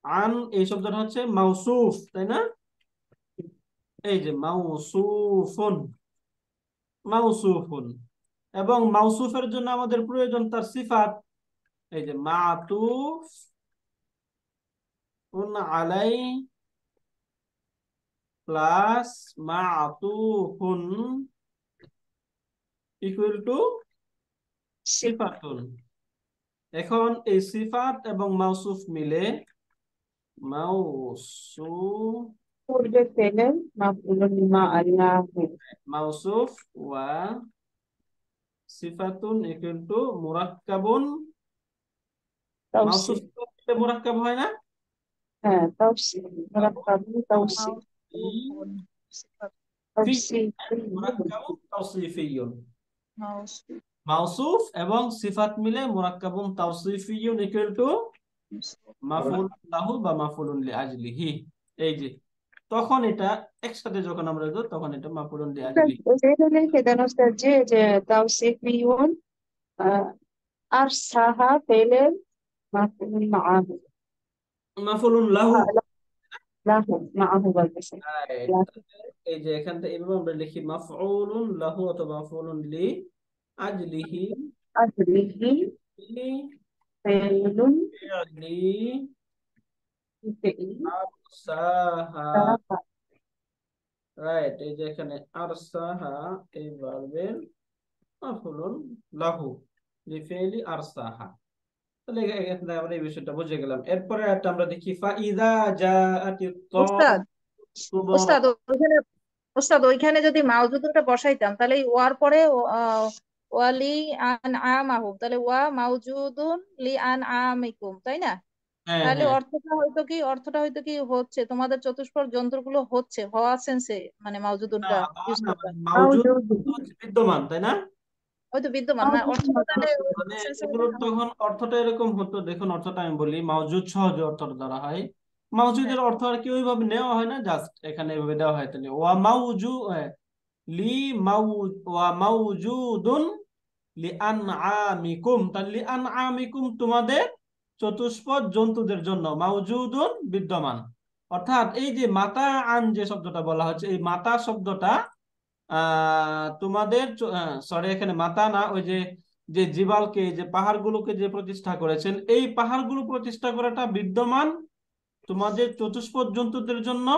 আন এই শব্দটা হচ্ছে মাউসুফ, তাই না? এই যে মাউসুফুন, মাউসুফুন, এবং মাউসুফের জন্য আমাদের প্রয়োজন তার সিফাত। এই যে মাতুফ আলাই প্লাস মাতুফুন ইকুয়াল টু সিফাতুন। এখন এই সিফাত এবং মাউসুফ মিলে মাউসুফ, পূর্বে পেলেন মাফউলুন লিমা আল্লাহু। মাউসুফ ওয়া সিফাতুন ইকুয়াল টু মুরাক্কাবুন। মাউসুফ তাওসিফ। মুরাক্কাব হয় না? হ্যাঁ তাওসিফ, মুরাক্কাবুন তাওসিফ। মাউসুফুন, সিফাত, তাওসিফ মুরাক্কাবুন তাওসিফিয়ুন। মাউসুফ, মাউসুফ এবং সিফাত মিলে মুরাক্কাবুন তাওসিফিয়ুন ইকুয়াল টু মাফউল লাহু বা মাফউলুন লিআজলিহি। এই যে তখন এটা একসাথে যখন আমরা দেব তখন এটা মাফউলুন লিআজলিহি। এটা লিখে দেন ওস্তাদ জি, যে তাওসিফিয়ুন আর সাহা পেলেন মাফউলুন মাআহু। মাফউলুন লাহু। লাহু মাআহু বলতেছে। Right. এই যে এখান থেকে এভাবে আমরা লিখি মাফউলুন লাহু অথবা মাফউলুন লিআজলিহি আজলিহি পেলুন ফি'লি ফি'লি আরসাহা। সাহা। রাইট, এই যে এখানে আরসাহা এই ভার্বের মাফউলুন লাহু লিফি'লি আরসাহা। তাহলে এখান থেকে আমরা এই বিষয়টা বুঝে গেলাম। এরপরে একটা আমরা দেখি ফাইদা জাআতিত উস্তাদ কুবরা। ওইখানে ওইখানে যদি মাউজুদুনটা বসাইতাম তাহলে এই ওয়ার পরে ওয়ালি আন আমাহু, তাহলে ওয়া মাউজুদুন লি আন আমিকুম, তাই না? হ্যাঁ তাহলে হ্যাঁ, অর্থটা হয়তো কি হচ্ছে তোমাদের চতুষ্পদ যন্ত্রগুলো হচ্ছে হওয়া সেন্সে, মানে না মাউজুদুনটা হওয়া ইউজ না, করবা, মানে মাওজুদ মাওজুদ হচ্ছে বিদ্যমান, তাই না? হয়তো বিদ্যমান, মানে অর্থটা তাহলে ওই মানে সেন্সে হলো এগুলোর না? তখন অর্থটা এরকম হতো, দেখুন অর্থটা আমি বলি, মাওজুদ সহজ অর্থটা ধরা হয়। মাওজুদের হ্যাঁ, অর্থ আর কি ওইভাবে নেওয়া হয় না, জাস্ট এখানে এভাবে দেওয়া হয়। তাহলে ওয়া মাউজু লি মাউ ওয়া মাউজুদুন লিআনআমিকুম, তাহলে লিআনআমিকুম তোমাদের চতুষ্পদ জন্তুদের জন্য, মাউজুদুন বিদ্যমান। অর্থাৎ এই যে মাতা আন যে শব্দটা বলা হচ্ছে, এই মাতা শব্দটা তোমাদের সরি, এখানে মাতা না, ওই যে যে জিবালকে, যে পাহাড়গুলোকে যে প্রতিষ্ঠা করেছেন, এই পাহাড়গুলো প্রতিষ্ঠা করাটা বিদ্যমান তোমাদের চতুষ্পদ জন্তুদের জন্য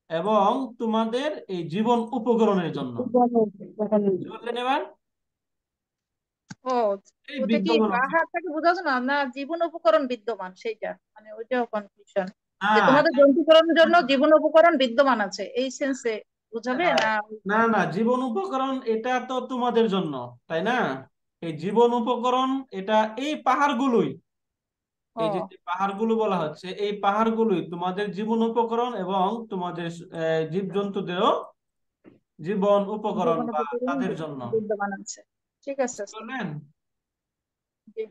এবং তোমাদের এই জীবন উপকরণের জন্য। বললেন এবার ও, এই ওটা কি বিদ্যমান অর্থ পাহাড়টাকে বোঝাছো না, না জীবন উপকরণ বিদ্যমান সেইটা, মানে ওইটাও কনফিউশন, যে না, তোমাদের জন্তুকরণের জন্য জীবন উপকরণ বিদ্যমান আছে এই সেন্সে বুঝাবে না? না, না, জীবন উপকরণ এটা তো তোমাদের জন্য, তাই না? এই জীবন উপকরণ এটা এই পাহাড়গুলোই, এই যে ও, যে পাহাড়গুলো বলা হচ্ছে, এই পাহাড়গুলোই তোমাদের জীবন উপকরণ এবং তোমাদের জীবজন্তুদেরও জীবন উপকরণ জীবন বা উপকরণ তাদের জন্য। বিদ্যমান আছে। ঠিক আছে বুঝতে পারলেন? জি।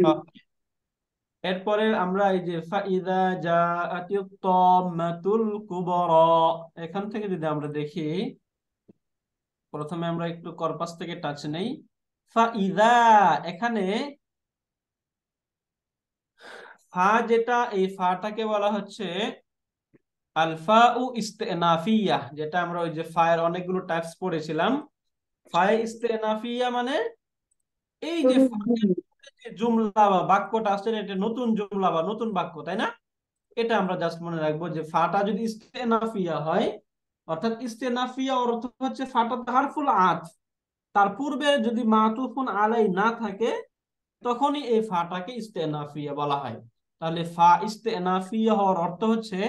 এরপরে আমরা এই যে ফাইদা জাআতিত তাম্মাতুল কুবরা, এখান থেকে যদি আমরা দেখি, প্রথমে আমরা একটু কর্পাস থেকে টাচ নেই। ফাইদা, এখানে ফা যেটা, এই ফাটাকে বলা হচ্ছে আলফা উ ইস্তেনাফিয়া, যেটা আমরা ওই যে ফায়ের অনেকগুলো টাইপস পড়েছিলাম। ফায়ে ইস্তেনাফিয়া মানে এই যে যে জুমলা বা বাক্যটা আসছে, এটা নতুন জুমলা বা নতুন বাক্য, তাই না? এটা আমরা জাস্ট মনে রাখবো যে ফাটা যদি ইস্তেনাফিয়া হয়, অর্থাৎ ইস্তেনাফিয়া অর্থ হচ্ছে ফাটা হারফুল আত, তার পূর্বে যদি মাতুফুন আলাই না থাকে তখনই এই ফাটাকে ইস্তেনাফিয়া বলা হয়। তাহলে ফা ইস্তেনাফিয়া হওয়ার অর্থ হচ্ছে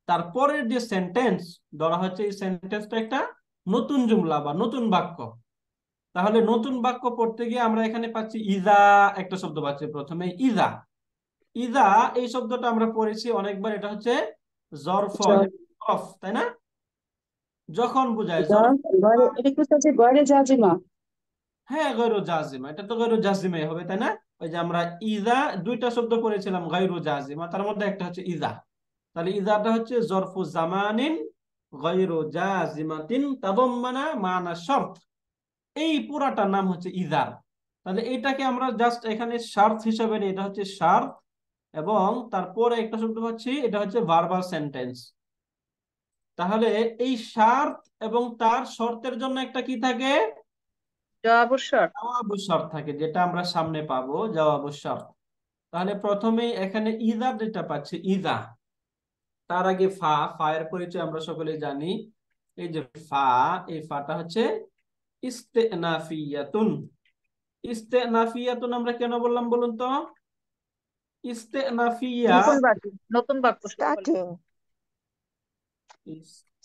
তারপরের যে সেন্টেন্স ধরা হচ্ছে, এই সেন্টেন্সটা একটা নতুন জুমলা বা নতুন বাক্য। তাহলে নতুন বাক্য পড়তে গিয়ে আমরা এখানে পাচ্ছি ইজা, একটা শব্দ পাচ্ছি প্রথমে ইজা। ইজা এই শব্দটা আমরা পড়েছি অনেকবার, এটা হচ্ছে জরফ, তাই না? যখন বোঝায় এটা কি হচ্ছে গয়রে জাজিমা? হ্যাঁ, গৈরু জাজিমা, এটা তো গৈরু জাজিমে হবে, তাই না? ওই যে আমরা ইজা দুইটা শব্দ পড়েছিলাম গৈরু জাজিমা, তার মধ্যে একটা হচ্ছে ইজা। তাহলে ইজাটা হচ্ছে জরফু জামানিন গৈরু জাজিমাতিন তাদাম্মানা মানা শর্ত, এই পুরাটার নাম হচ্ছে ইজার। তাহলে এটাকে আমরা জাস্ট এখানে শর্ত হিসাবে নিই, এটা হচ্ছে শর্ত, এবং তারপরে একটা শব্দ পাচ্ছি, এটা হচ্ছে ভার্বাল সেন্টেন্স। তাহলে এই শর্ত এবং তার শর্তের জন্য একটা কি থাকে? জবাবুর শর্ত। জবাবু শর্ত থাকে, যেটা আমরা সামনে পাবো, জবাবু শর্ত। তাহলে প্রথমেই এখানে ইজা যেটা পাচ্ছি, ইজা, তার আগে ফা, ফায়ের পরিচয় আমরা সকলে জানি। এই যে ফা, এই ফাটা হচ্ছে ইস্তেনাফিয়াতুন। ইস্তেনাফিয়াতুন আমরা কেন বললাম বলুন তো? ইস্তেনাফিয়া, নতুন বাক্য, নতুন বাক্য শুরু হলো।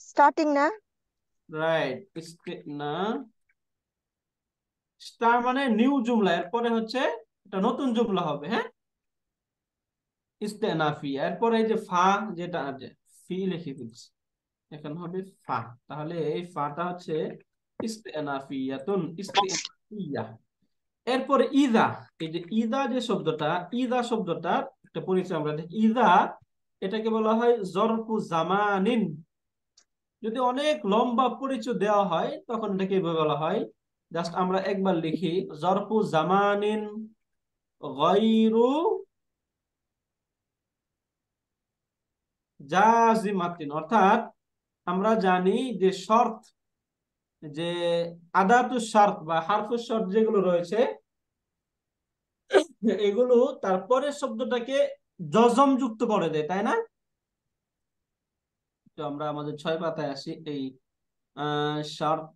Starting না? রাইট, ইস্তেনা স্টার মানে নিউ জুমলা, এরপরে হচ্ছে এটা নতুন জুমলা হবে, হ্যাঁ। ইস্তেনাফিয়া, এরপরে এই যে ফা, যেটা আছে ফি লিখে দিচ্ছি, এখন হবে ফা। তাহলে এই ফাটা হচ্ছে ইস্তেনাফিয়াতুন, ইস্তেনাফিয়া। এরপরে ইদা, এই যে ইদা যে শব্দটা, ইদা শব্দটার একটা পরিচয় আমরা দেখি। ইদা এটাকে বলা হয় জরফু জামানিন। যদি অনেক লম্বা পরিচয় দেওয়া হয় তখন এটাকে এভাবে বলা হয়। জাস্ট আমরা একবার লিখি, জরফু জামানিন গায়রু জাজিমাতিন। অর্থাৎ আমরা জানি যে শর্ত, যে আদাতু শর্ত বা হারফু শর্ত যেগুলো রয়েছে, এগুলো তারপরে শব্দটাকে জজম যুক্ত করে দেয়, তাই না? তো আমরা আমাদের 6 পাতায় আসি, এই শর্ত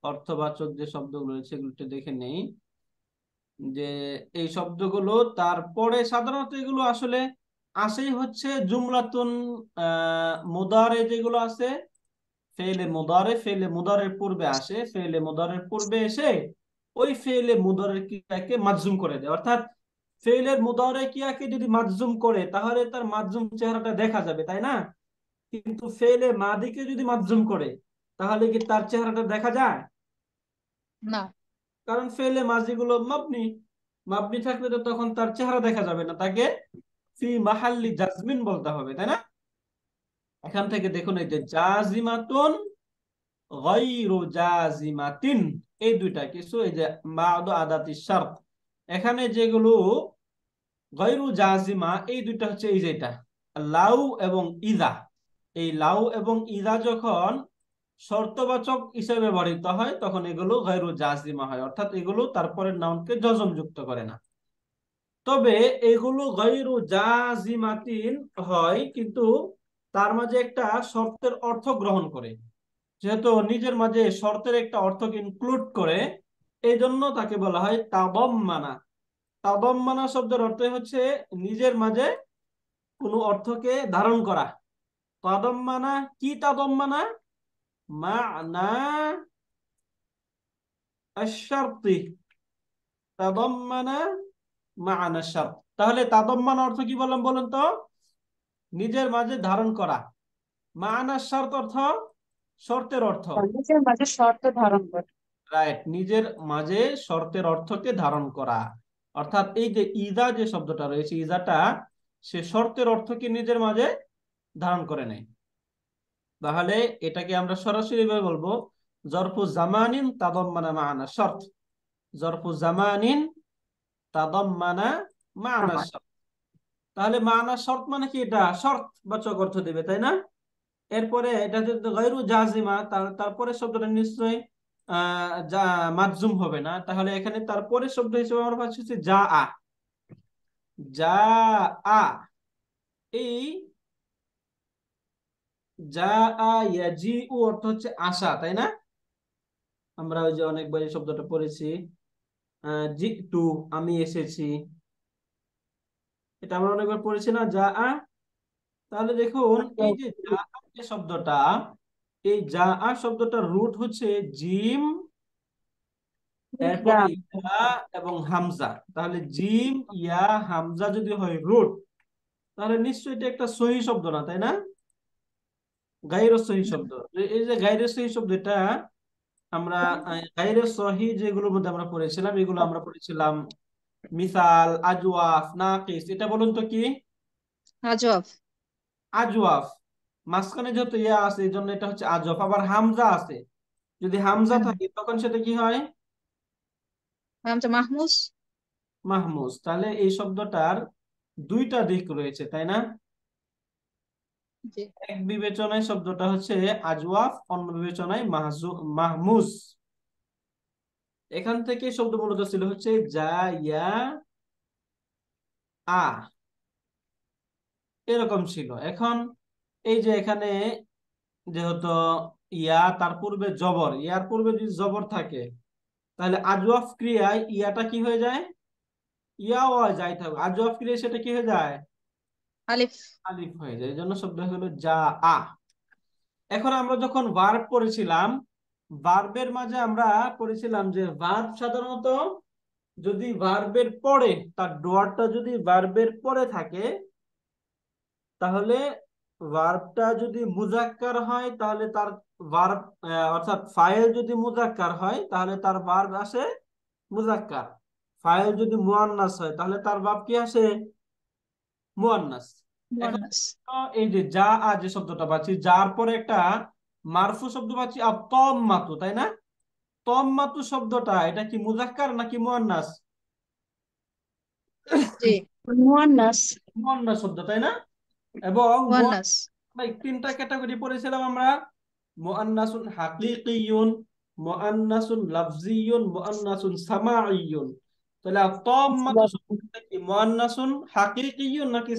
অর্থবাচক যে শব্দগুলো রয়েছে এগুলো একটু দেখে নেই। যে এই শব্দগুলো তারপরে সাধারণত এগুলো আসলে আসেই হচ্ছে জুমলাতুন মুদারে, যেগুলো আছে ফেলে মুদারে, ফেলে মুদারের পূর্বে আসে, ফেলে মুদারের পূর্বে এসে ওই ফেলে মুদারের ক্রিয়াকে মাজজুম করে দেয়। অর্থাৎ ফেলের মুদারে ক্রিয়াকে যদি মাজজুম করে তাহলে তার মাজজুম চেহারাটা দেখা যাবে, তাই না? কিন্তু ফেলে মাদিকে যদি মাজজুম করে তাহলে কি তার চেহারাটা দেখা যায়? না। কারণ ফেলে মাজিগুলো মাবনি, মাবনি থাকলে তো তখন তার চেহারা দেখা যাবে না, তাকে ফি মাহাল্লি জাজমিন বলতে হবে, তাই না? এখান থেকে দেখুন, এই যে জাজিমাতুন গায়রু জাজিমাতিন, এই দুইটা কিছু, এই যে বাদু আদাতি শর্ত, এখানে যেগুলো গায়রু জাজিমা এই দুইটা হচ্ছে এই যেটা লাউ এবং ইদা। এই লাউ এবং ইদা যখন শর্তবাচক হিসেবে ব্যবহৃত হয় তখন এগুলো গায়রু জাজিমা হয়, অর্থাৎ এগুলো তারপরে নাউনকে জজম যুক্ত করে না। তবে এগুলো গায়রু জাজিমাতিন হয়, কিন্তু তার মাঝে একটা শর্তের অর্থ গ্রহণ করে। যেহেতু নিজের মাঝে শর্তের একটা অর্থকে ইনক্লুড করে, এই জন্য তাকে বলা হয় তাদাম্মানা। তাদাম্মানা শব্দের অর্থ হচ্ছে নিজের মাঝে কোনো অর্থকে ধারণ করা। তাদাম্মানা কি? তাদাম্মানা মা'না আশ-শারতি। তাদাম্মানা মা'না আশ-শারত। তাহলে তাদাম্মানা অর্থ কি বললাম বলুন তো? নিজের মাঝে ধারণ করা। মা'না আশ-শারত অর্থ শর্তের অর্থ। নিজের মাঝে শর্ত ধারণ করে। রাইট, নিজের মাঝে শর্তের অর্থকে ধারণ করা। অর্থাৎ এই যে ইজা যে শব্দটা রয়েছে, ইজাটা সে শর্তের অর্থকে নিজের মাঝে ধারণ করে নেয়। তাহলে এটাকে আমরা সরাসরি ভাবে বলবো জরফু জামানিন তাদাম্মানা মা'না শর্ত। জরফু জামানিন তাদাম্মানা মা'না আমার শর্ত। তাহলে মা'না শর্ত মানে কি? এটা শর্ত বাচক অর্থ দেবে, তাই না? এরপরে এটা যদি গায়রু জাজিমা, তারপরে শব্দটা নিশ্চয়ই মাজজুম হবে না। তাহলে এখানে তারপরে শব্দ হিসেবে আমরা পাচ্ছি হচ্ছে যা আ। যা আ, এই যা আ ইয়াজিউ অর্থ হচ্ছে আসা, তাই না? আমরা ওই যে অনেকবার এই শব্দটা পড়েছি, জিতু আমি এসেছি, এটা আমরা অনেকবার পড়েছি না, যা আ। তাহলে দেখুন এই যে যা আ যে শব্দটা, এই যা আ শব্দটার রুট হচ্ছে জিম, এরপরে ইয়া এবং হামজা। তাহলে জিম ইয়া হামজা যদি হয় রুট, তাহলে নিশ্চয়ই এটা একটা সহি শব্দ না, তাই না? গায়রু সহি শব্দ। এই যে গায়রু সহি শব্দ, এটা আমরা গায়রু সহি যেগুলোর মধ্যে আমরা পড়েছিলাম, এগুলো আমরা পড়েছিলাম মিসাল, আজওয়াফ, নাকিস। এটা বলুন তো কি? আজওয়াফ। আজওয়াফ। মাঝখানে যেহেতু ইয়া আছে এই জন্য এটা হচ্ছে আজওয়াফ। আবার হামজা আছে, যদি হামজা থাকে তখন সেটা কি হয়? হামজা মাহমুজ। মাহমুজ। তাহলে এই শব্দটার দুইটা দিক রয়েছে, তাই না? জি। এক বিবেচনায় শব্দটা হচ্ছে আজওয়াফ, অন্য বিবেচনায় মাহমুজ। এখান থেকে শব্দ মূলত ছিল হচ্ছে যা ইয়া আ, এরকম ছিল। এখন এই যে এখানে যেহেতু ইয়া, তার পূর্বে জবর, ইয়ার পূর্বে যদি জবর থাকে তাহলে আজওয়াফ ক্রিয়ায় ইয়াটা কি হয়ে যায়? ইয়া ও যাই থাকবে, আজওয়াফ ক্রিয়ায় সেটা কি হয়ে যায়? আলিফ। আলিফ হয়ে যায়। এই জন্য শব্দ হলো যা আ। এখন আমরা যখন ভার্ব পড়েছিলাম, ভার্বের মাঝে আমরা পড়েছিলাম যে ভার্ব সাধারণত যদি ভার্বের পরে, তার ডোয়ারটা যদি ভার্বের পরে থাকে, তাহলে ভার্বটা যদি মুজাক্কার হয় তাহলে তার ভার্ব, অর্থাৎ ফাইল যদি মুজাক্কার হয় তাহলে তার ভার্ব আসে মুজাক্কার। ফাইল যদি মুয়ান্নাস হয় তাহলে তার ভার্ব কি আসে? মুয়ান্নাস। এখন মুয়ান্নাস। এই যে যা আ যে শব্দটা পাচ্ছি, যার পরে একটা মারফু শব্দ পাচ্ছি আত-তাম্মাতু, তাই না? তাম্মাতু শব্দটা এটা কি মুজাক্কার নাকি মুয়ান্নাস? জি। মুয়ান্নাস। মুয়ান্নাস শব্দ, তাই না? এবং মুয়ান্নাস। তিনটা ক্যাটাগরি পড়েছিলাম আমরা, মুআন্নাসুন হাকিকিয়ুন, মুআন্নাসুন লাফজিয়ুন, মুআন্নাসুন সামাইয়ুন। তাহলে তাম্মাতু শব্দটা কি মুআন্নাসুন হাকিকিয়ুন নাকি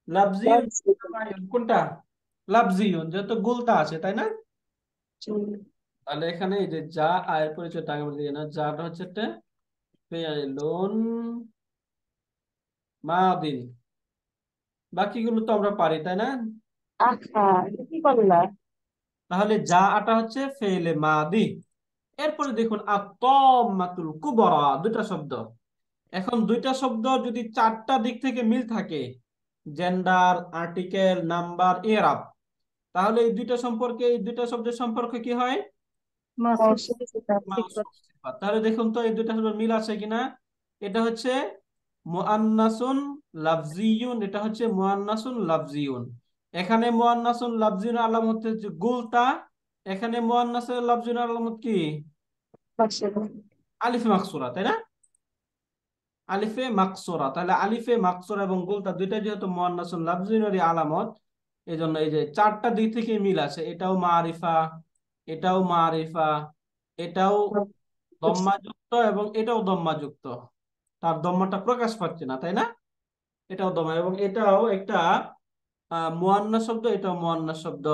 লাফজিয়ুন সামাইয়ুন? কোনটা? লাফজিয়ুন, যেহেতু গুলতা আছে, তাই না? তাহলে এখানে এই যে যা আয়ের পরিচয়টা আগে বলে দিই না, যাটা হচ্ছে একটা ফেইলুন মাদিন। বাকিগুলো তো আমরা পারি, তাই না? আচ্ছা, এটা কি বললা? তাহলে যা আটা হচ্ছে ফেলে মাদি। এরপরে দেখুন আত-তাম্মাতুল কুবরা, দুইটা শব্দ। এখন দুইটা শব্দ যদি চারটা দিক থেকে মিল থাকে, জেন্ডার, আর্টিকেল, নাম্বার, এরাব, তাহলে এই দুইটা সম্পর্কে, এই দুইটা শব্দের সম্পর্ক কি হয়? মৌসুমী সিফাত। মাউসুফ সিফাত। তাহলে দেখুন তো এই দুইটা শব্দ মিল আছে কিনা। এটা হচ্ছে মুআন্নাসুন লাফজিয়ুন, এটা হচ্ছে মুআন্নাসুন লাফজিয়ুন। এখানে মুআন্নাসুন লাফজিয়ুন আলামত হচ্ছে গুলতা, এখানে মুআন্নাসুন লাফজিয়ুন আলামত কি? মাকসুদা। আলিফ মাকসুরা, তাই না? আলিফে মাকসুরা, তাহলে আলিফে মাকসুরা এবং গুলতা দুইটা যেহেতু মুআন্নাসুন লাফজিনরি আলামত, এই জন্য এই যে চারটা দিক থেকে মিল আছে। এটাও মারিফা, এটাও মারিফা, এটাও দম্মাযুক্ত এবং এটাও দম্মাযুক্ত। তার দম্মাটা প্রকাশ পাচ্ছে না, তাই না? এটাও দম্মা এবং এটাও একটা মুআন্নাস শব্দ, এটাও মুআন্নাস শব্দ।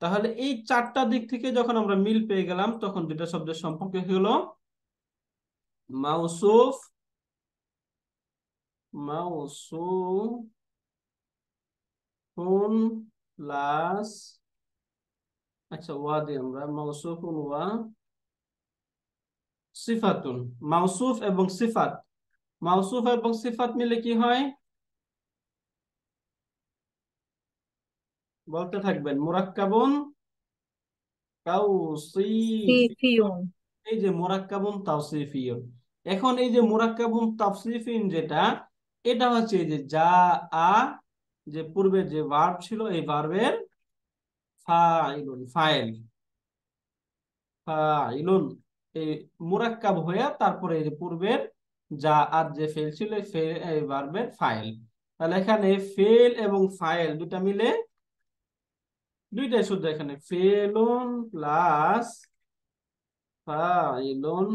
তাহলে এই চারটা দিক থেকে যখন আমরা মিল পেয়ে গেলাম, তখন দুইটা শব্দের সম্পর্ক হলো মাউসুফ, মাউসুফুন প্লাস, আচ্ছা ওয়া দিয়ে আমরা মাউসুফুন ওয়া সিফাতুন। মাউসুফ এবং সিফাত, মাউসুফ এবং সিফাত মিলে কি হয় বলতে থাকবেন। মুরাক্কাবুন তাওসিফিয়ুন, সিফিউন। এই যে মুরাক্কাবুন তাওসিফিয়ুন। এখন এই যে মুরাক্কাবুন তাওসিফিন যেটা, এটা হচ্ছে এই যে যা আ, যে পূর্বে যে ভার্ব ছিল এই ভার্বের ফাইলুন, ফাইল, ফাইলুন, এই মুরাক্কাব হয়ে তারপরে এই যে পূর্বের যা আর যে ফেল ছিল এই ফেল, এই ভার্বের ফাইল। তাহলে এখানে ফেল এবং ফাইল দুটা মিলে দুইটাই শুদ্ধ। এখানে ফেলুন প্লাস ফাইলুন,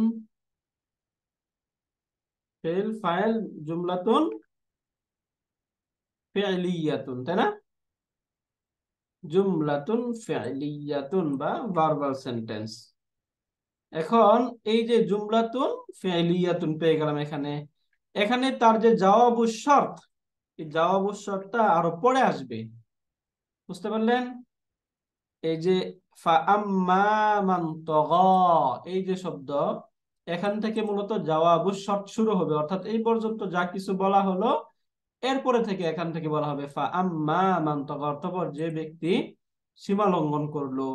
ফেল ফাইল জুমলাতুন ফি'লিয়াতুন, তাই না? জুমলাতুন ফি'লিয়াতুন বা ভার্বাল সেন্টেন্স। এখন এই যে জুমলাতুন ফি'লিয়াতুন পেয়ে গেলাম এখানে, এখানে তার যে জাওয়াবুশ শর্ত, এই জাওয়াবুশ শর্তটা আরো পরে আসবে, বুঝতে পারলেন? এই যে ফাআম্মা মান তাগা, এই যে শব্দ, এখান থেকে মূলত জাওয়াবুশ শর্ত শুরু হবে। অর্থাৎ এই পর্যন্ত যা কিছু বলা হলো এরপরে থেকে এখান থেকে বলা হবে ফাআম্মা মান তাগা, অর্থাৎ যে ব্যক্তি সীমা লঙ্ঘন করলো,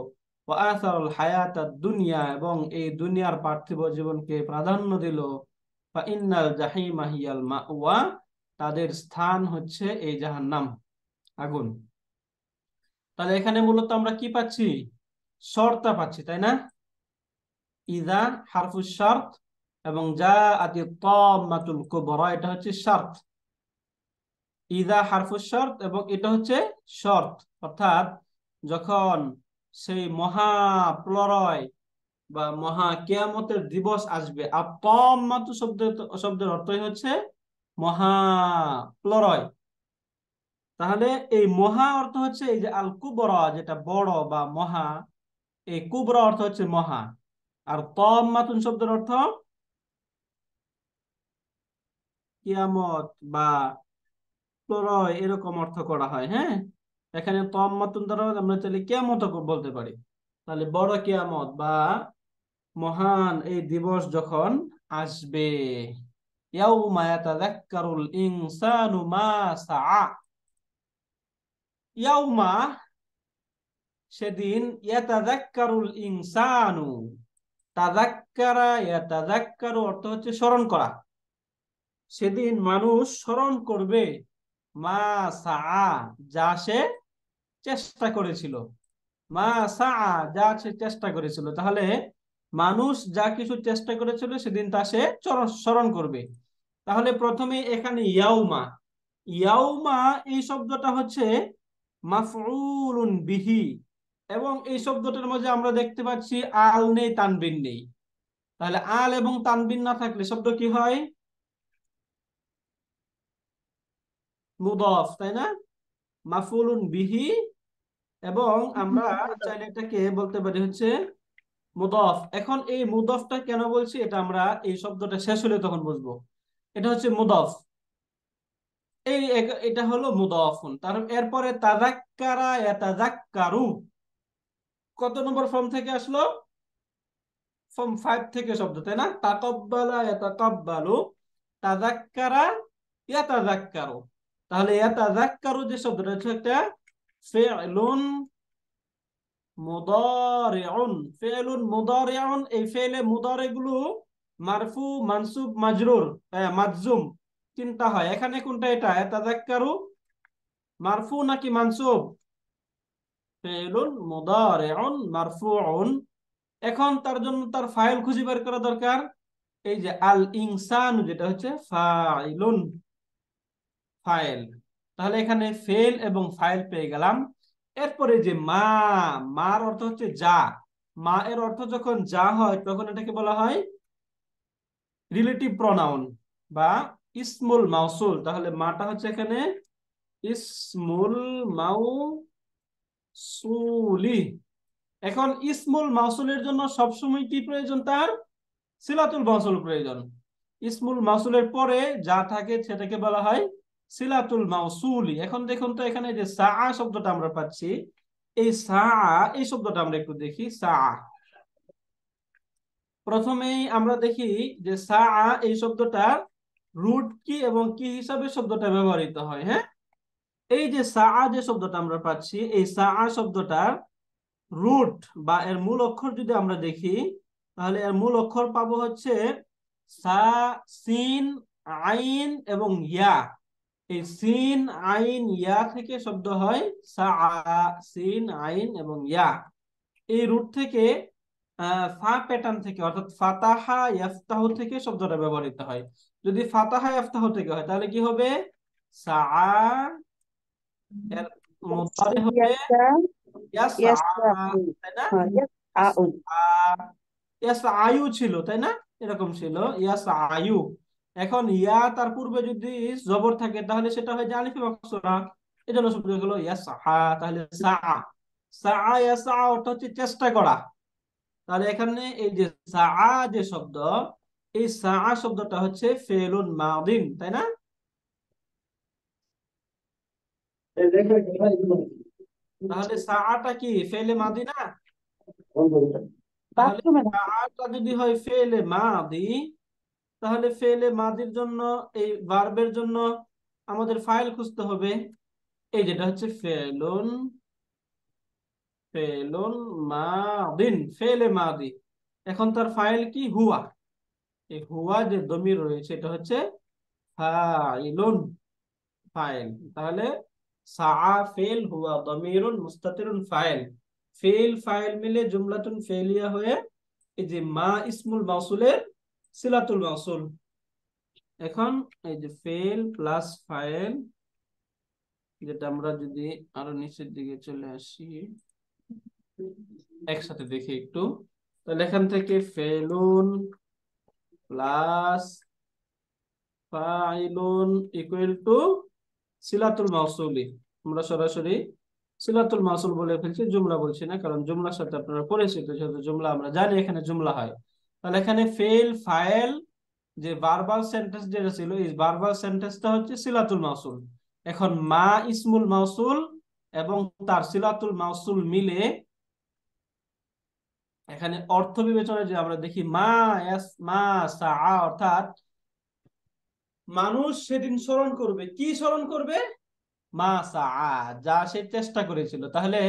ওয়া আসারাল হায়াতাদ দুনিয়া, এবং এই দুনিয়ার পার্থিব জীবনকে প্রাধান্য দিল, ফাইন্নাল জাহিমা হিয়াল মাওয়া, তাদের স্থান হচ্ছে এই জাহান্নাম, আগুন। তাহলে এখানে মূলত আমরা কি পাচ্ছি? শর্তা পাচ্ছি, তাই না? ইযা হারফুশ শর্ত এবং জাআতিত তাম্মাতুল কুবরা, এটা হচ্ছে শর্ত। ইযা হারফুশ শর্ত এবং এটা হচ্ছে শর্ত, অর্থাৎ যখন সেই মহা প্রলয় বা মহা কিয়ামতের দিবস আসবে। আর তাম্মাতু শব্দের অর্থই হচ্ছে মহা প্রলয়। তাহলে এই মহা অর্থ হচ্ছে এই যে আল কুবরা, যেটা বড় বা মহা, এই কুবরা অর্থ হচ্ছে মহা। আর তাম্মাতুন শব্দের অর্থ কিয়ামত বা প্রলয়, এরকম অর্থ করা হয়। হ্যাঁ, এখানে তাম্মাতুন দ্বারা আমরা চাইলে কিয়ামত বলতে পারি। তাহলে বড় কিয়ামত বা মহান এই দিবস যখন আসবে, ইয়াউমা ইয়াতাযাক্কারুল ইনসানু মা সাআ, ইয়াউমা সেদিন, ইয়াতাযাক্কারুল ইনসানু, তাযাক্কারা ইয়াতাযাক্কারু অর্থ হচ্ছে স্মরণ করা। সেদিন মানুষ স্মরণ করবে মা সাআ, যা সে চেষ্টা করেছিল। মা সাআ, যা সে চেষ্টা করেছিল। তাহলে মানুষ যা কিছু চেষ্টা করেছিল সেদিন তা সে স্মরণ করবে। তাহলে প্রথমে এখানে ইয়াউমা, ইয়াউমা এই শব্দটা হচ্ছে মাফউলুন বিহি, এবং এই শব্দটার মধ্যে আমরা দেখতে পাচ্ছি আল নেই, তানবিন নেই। তাহলে আল এবং তানবিন না থাকলে শব্দ কি হয়? মুদাফ, তাই না? মাফউলুন বিহি, এবং আমরা চাইলে এটাকে বলতে পারি হচ্ছে মুদাফ। এখন এই মুদাফটা কেন বলছি এটা আমরা এই শব্দটা শেষ হলে তখন বুঝবো। এটা হচ্ছে মুদাফ, এটা হলো মুদাফুন। তার এরপরে তাযাক্কারা ইয়াতাযাক্কারু, কত নম্বর ফর্ম থেকে আসলো? ফর্ম 5 থেকে শব্দ, তাই না? তাকাব্বালা ইয়াতাকাব্বালু, তাযাক্কারা ইয়াতাযাক্কারু। তাহলে ইয়াতাযাক্কারু যে শব্দটা হচ্ছে একটা ফি'লুন মুদারিউন, ফি'লুন মুদারিউন। এই ফেলে মুদারি গুলো মারফু, মানসুব, মাজরুর, মাজজুম তিনটা হয়। এখানে কোনটা? এটা ইয়াতাযাক্কারু মারফু নাকি মানসুব? ফি'লুন মুদারিউন মারফুউন। এখন তার জন্য তার ফাইল খুঁজে বের করা দরকার। এই যে আল ইনসান যেটা হচ্ছে ফাইলুন, ফাইল। তাহলে এখানে ফেল এবং ফাইল পেয়ে গেলাম। এরপরে যে মা, মার অর্থ হচ্ছে যা। মা এর অর্থ যখন যা হয় তখন এটাকে বলা হয় রিলেটিভ প্রনাউন বা ইসমুল মাউসুল। তাহলে মাটা হচ্ছে এখানে ইসমুল মাউসুলি। এখন ইসমুল মাউসুলের জন্য সবসময় কি প্রয়োজন? তার সিলাতুল মাউসুল প্রয়োজন। ইসমুল মাউসুলের পরে যা থাকে সেটাকে বলা হয় সিলাতুল মাউসুলি। এখন দেখুন তো এখানে যে সাআ শব্দটা আমরা পাচ্ছি, এই সাআ এই শব্দটা আমরা একটু দেখি। সাআ, প্রথমেই আমরা দেখি যে সাআ এই শব্দটার রুট কি এবং কি হিসাবে শব্দটা ব্যবহৃত হয়। হ্যাঁ, এই যে সাআ যে শব্দটা আমরা পাচ্ছি, এই সাআ শব্দটার রুট বা এর মূল অক্ষর যদি আমরা দেখি, তাহলে এর মূল অক্ষর পাবো হচ্ছে সা, সিন, আইন এবং ইয়া। এই সিন, আইন, ইয়া থেকে শব্দ হয় সা, সিন, আইন এবং ইয়া। এই রুট থেকে ফা প্যাটার্ন থেকে, অর্থাৎ ফাতাহা ইয়াফতাহু থেকে শব্দটা ব্যবহৃত হয়। যদি ফাতাহা ইয়াফতাহু থেকে হয় তাহলে কি হবে? সা, এর মুদারি হবে ইয়াসা ইয়াসআ, ইয়াসআউ। তাই না? হ্যাঁ, ইয়াসআউ। ইয়াসআয়ু ছিল, তাই না? এরকম ছিল ইয়াসআয়ু। এখন ইয়া তার পূর্বে যদি জবর থাকে তাহলে সেটা হয় যে আলিফে মাকসুরা, এজন্য শব্দ হলো ইয়াসআ। তাহলে সাআ, সাআ ইয়াসআ অর্থ হচ্ছে চেষ্টা করা। তাহলে এখানে এই যে সাআ যে শব্দ, এই সাআ শব্দটা হচ্ছে ফেলুন মাদিন, তাই না? তাহলে সাআটা কি ফেলে মাদি না? তাহলে বাথরুমে না। সাআটা যদি হয় ফেলে মাদি, তাহলে ফেলে মাদির জন্য এই ভার্বের জন্য আমাদের ফাইল খুঁজতে হবে। এই যেটা হচ্ছে ফেলুন, ফেলুন মাদিন, ফেলে মাদি। এখন তার ফাইল কি? হুয়া। এই হুয়া যে দমির রয়েছে এটা হচ্ছে ফাইলুন, ফাইল। তাহলে সাআ ফেল, হুয়া দমিরুন মুস্তাতিরুন ফাইল। ফেল ফাইল মিলে জুমলাতুন ফেলিয়া হয়ে এই যে মা ইসমুল মাউসুলের সিলাতুল মাউসুল। এখন এই যে ফেল প্লাস ফাইল, যেটা আমরা যদি আরো নিচের দিকে চলে আসি একসাথে দেখি একটু, তাহলে এখান থেকে ফেলুন প্লাস ফাইলুন ইকুয়াল টু সিলাতুল মাউসুলি। আমরা সরাসরি সিলাতুল মাউসুল বলে ফেলছি, জুমলা বলছি না, কারণ জুমলার সাথে আপনারা পরিচিত, যেহেতু জুমলা আমরা জানি এখানে জুমলা হয়। তাহলে এখানে ফেল ফাইল যে ভার্বাল সেন্টেন্স যেটা ছিল, এই ভার্বাল সেন্টেন্সটা হচ্ছে সিলাতুল মাউসুল। এখন মা ইসমুল মাউসুল এবং তার সিলাতুল মাউসুল মিলে এখানে অর্থ বিবেচনায় যে আমরা দেখি মা মা সাআ, অর্থাৎ মানুষ সেদিন স্মরণ করবে। কি স্মরণ করবে? মা সাআ, যা সে চেষ্টা করেছিল। তাহলে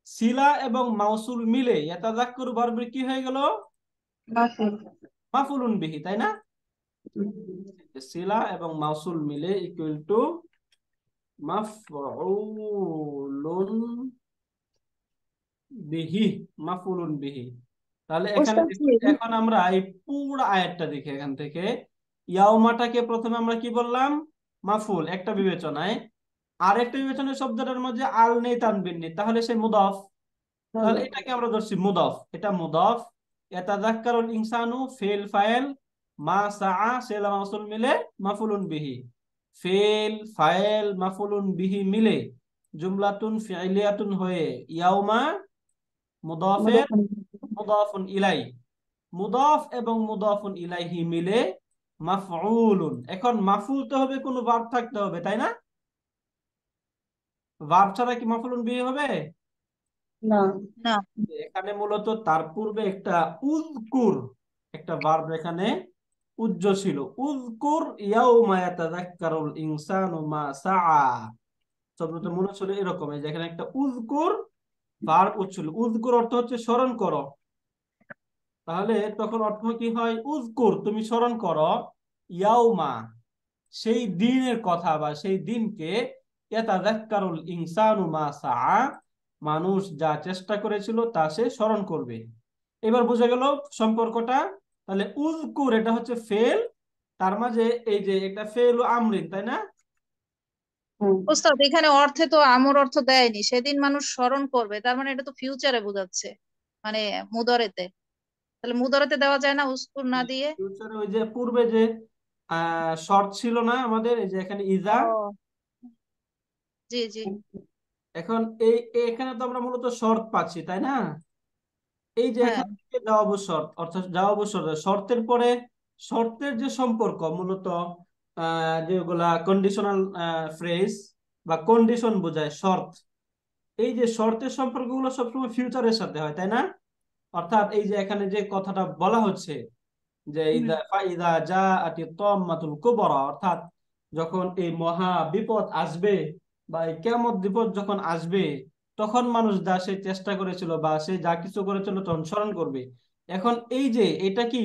সিলা এবং মাউসুল মিলে ইয়াতাযাক্কারু ভার্বের কি হয়ে গেল? মাফুল। মাফুলুন বিহি, তাই না? সিলা এবং মাউসুল মিলে ইকুয়াল টু মাফউলুন বিহি, মাফউলুন বিহি। তাহলে এখানে ওস্তাদ জি, এখন আমরা এই পুরো আয়াতটা দেখি। এখান থেকে ইয়াউমাটাকে প্রথমে আমরা কি বললাম? মাফুল, একটা বিবেচনায়। আর একটা বিবেচনায় শব্দটার মধ্যে আল নেই, তানবিন নেই, তাহলে সে মুদাফ। তাহলে এটাকে আমরা ধরছি মুদাফ, এটা মুদাফ। ইয়াতাযাক্কারুল ইনসানু ফেল ফাইল, মা সাআ সিলা মাউসুল মিলে মাফুলুন বিহি। ফেল ফাইল মাফুলুন বিহি মিলে জুমলাতুন ফি'লিয়াতুন হয়ে ইয়াউমা মুদাফের মুদাফুন ইলাই, মুদাফ এবং মুদাফুন ইলাইহি মিলে মাফউলুন। এখন মাফউল তো হবে, কোনো ভার্ব থাকতে হবে, তাই না? ভার্ব ছাড়া কি মাফউলুন বিহি হবে? না। না। এখানে মূলত তার পূর্বে একটা উযকুর, একটা ভার্ব এখানে উজ্জ ছিল। উযকুর ইয়াউমা ইয়াতাযাক্কারুল ইনসানু মা সাআ, শব্দটা মনে ছিল এরকম, এই যে এখানে একটা উযকুর ভার্ব উচ্ছিল। উযকুর অর্থ হচ্ছে স্মরণ করো। তাহলে তখন অর্থ কি হয়? উযকুর, তুমি স্মরণ করো, ইয়াউমা, সেই দিনের কথা বা সেই দিনকে, ইয়াতাযাক্কারুল ইনসানু মা সাআ, মানুষ যা চেষ্টা করেছিল তা সে স্মরণ করবে। এবার বোঝা গেল সম্পর্কটা। তাহলে উযকুর এটা হচ্ছে ফেল, তার মাঝে এই যে এটা ফেল ও আমরিন, তাই না? ওস্তাদ এখানে অর্থে তো আমর অর্থ দেয়নি, সেদিন মানুষ স্মরণ করবে, তার মানে এটা তো ফিউচারে বোঝাচ্ছে, মানে মুদরেতে। তাহলে মুদরেতে দেওয়া যায় না উস্কুর না দিয়ে? ফিউচারে ওই যে পূর্বে যে শর্ত ছিল না আমাদের, এই যে এখানে ইজা। ও জি জি। এখন এখানে তো আমরা মূলত শর্ত পাচ্ছি, তাই না? এই যে হ্যাঁ এখান থেকে জবাব শর্ত, অর্থাৎ জবাব শর্ত, শর্তের পরে শর্তের যে সম্পর্ক মূলত যেগুলা কন্ডিশনাল ফ্রেজ বা কন্ডিশন বোঝায় শর্ত, এই যে শর্তের সম্পর্কগুলো সবসময় ফিউচারের সাথে হয়, তাই না? অর্থাৎ এই যে এখানে যে কথাটা বলা হচ্ছে যে হুম। ইদা ফাইদা জাআতি তাম্মাতুল কুবরা, অর্থাৎ যখন এই মহা বিপদ আসবে বা এই কিয়ামত বিপদ যখন আসবে, তখন মানুষ যা সে চেষ্টা করেছিল বা সে যা কিছু করেছিল তখন স্মরণ করবে। এখন এই যে এটা কি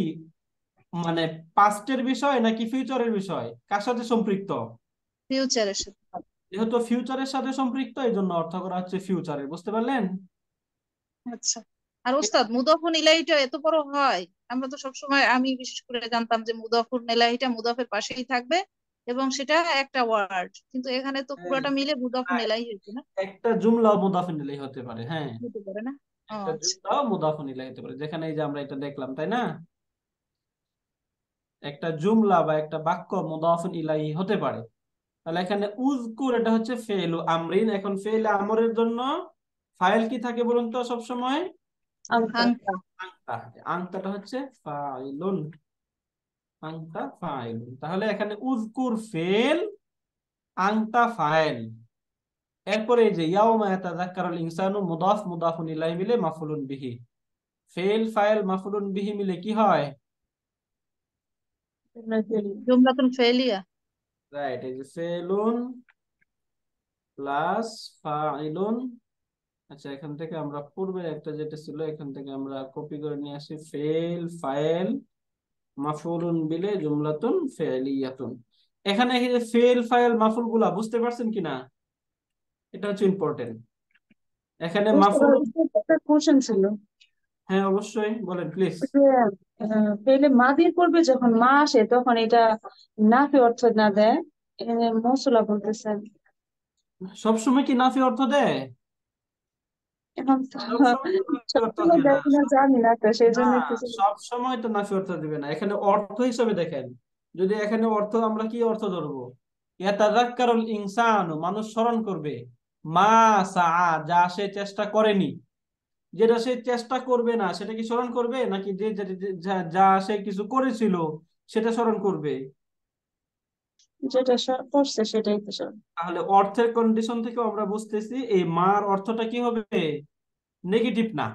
মানে পাস্টের বিষয় নাকি ফিউচারের বিষয়, কার সাথে সম্পৃক্ত? ফিউচারের সাথে। যেহেতু ফিউচারের সাথে সম্পৃক্ত, এই জন্য অর্থ করা হচ্ছে ফিউচারের, বুঝতে পারলেন? আচ্ছা। আর ওস্তাদ মুদাফুন ইলাইহিটা এত বড় হয়? আমরা তো সবসময়, আমি বিশেষ করে জানতাম যে মুদাফুন ইলাইহিটা মুদাফের পাশেই থাকবে এবং সেটা একটা ওয়ার্ড, কিন্তু এখানে তো হ্যাঁ, পুরোটা মিলে মুদাফুন ইলাইহি হয়েছে না? একটা জুমলাও মুদাফিন ইলাইহি হতে পারে, হ্যাঁ। হতে পারে না? ও একটা আচ্ছা। জুমলাও মুদাফিন ইলাইহি হতে পারে, যেখানে এই যে আমরা এটা দেখলাম, তাই না? একটা জুমলা বা একটা বাক্য মুদাফিন ইলাইহি হতে পারে। তাহলে এখানে উযকুর এটা হচ্ছে ফেলু আমরিন। এখন ফেল আমরের জন্য ফাইল কি থাকে বলুন তো সব সময়? আংকা। আংতা। আংতাটা হচ্ছে ফাইলুন, আংতা ফাইলুন। তাহলে এখানে উযকুর ফেল, আংতা ফাইল। এরপরে এই যে ইয়াউমা ইয়াতাযাক্কারুল ইনসানু মুদাফ মুদাফুন ইলাইহি মিলে মাফউলুন বিহি। ফেল ফাইল মাফউলুন বিহি মিলে কি হয়? জুমলাতুন ফেলিয়া। রাইট, এই যে ফেলুন প্লাস ফাইলুন। আচ্ছা, এখান থেকে আমরা পূর্বে একটা যেটা ছিল এখান থেকে আমরা কপি করে নিয়ে আসি, ফেল ফাইল মাফউলুন বিলে জুমলাতুন ফেলিয়াতুন। এখানে এই যে ফেল ফাইল মাফউল গুলা বুঝতে পারছেন কিনা, এটা হচ্ছে ইম্পর্টেন্ট। এখানে মাফউল, একটা কোশ্চেন ছিল হ্যাঁ অবশ্যই বলেন প্লিজ। যে পেলে মাদির পূর্বে যখন মা আসে তখন এটা নাফি অর্থ না দেয়, এখানে মৌসুলা বলতেছেন। সবসময় কি নাফি অর্থ দেয়? এখন তো সবসময় তো নাফি অর্থ সবসময় দেয় না। দেখি না, জানি না, তো সেই না, জন্য একটু সব সময় তো নাফি অর্থ দিবে না। এখানে অর্থ হিসেবে দেখেন, যদি এখানে অর্থ আমরা কি অর্থ ধরবো? ইয়াতাযাক্কারুল ইনসানু, মানুষ স্মরণ করবে, মা সাআ, যা সে চেষ্টা করেনি। যেটা সে চেষ্টা করবে না সেটা কি স্মরণ করবে, নাকি যে যা যা সে কিছু করেছিল সেটা স্মরণ করবে? যেটা করছে সেটাই তো সব। তাহলে অর্থের কন্ডিশন থেকে আমরা বুঝতেছি এই মার অর্থটা কি হবে, নেগেটিভ না।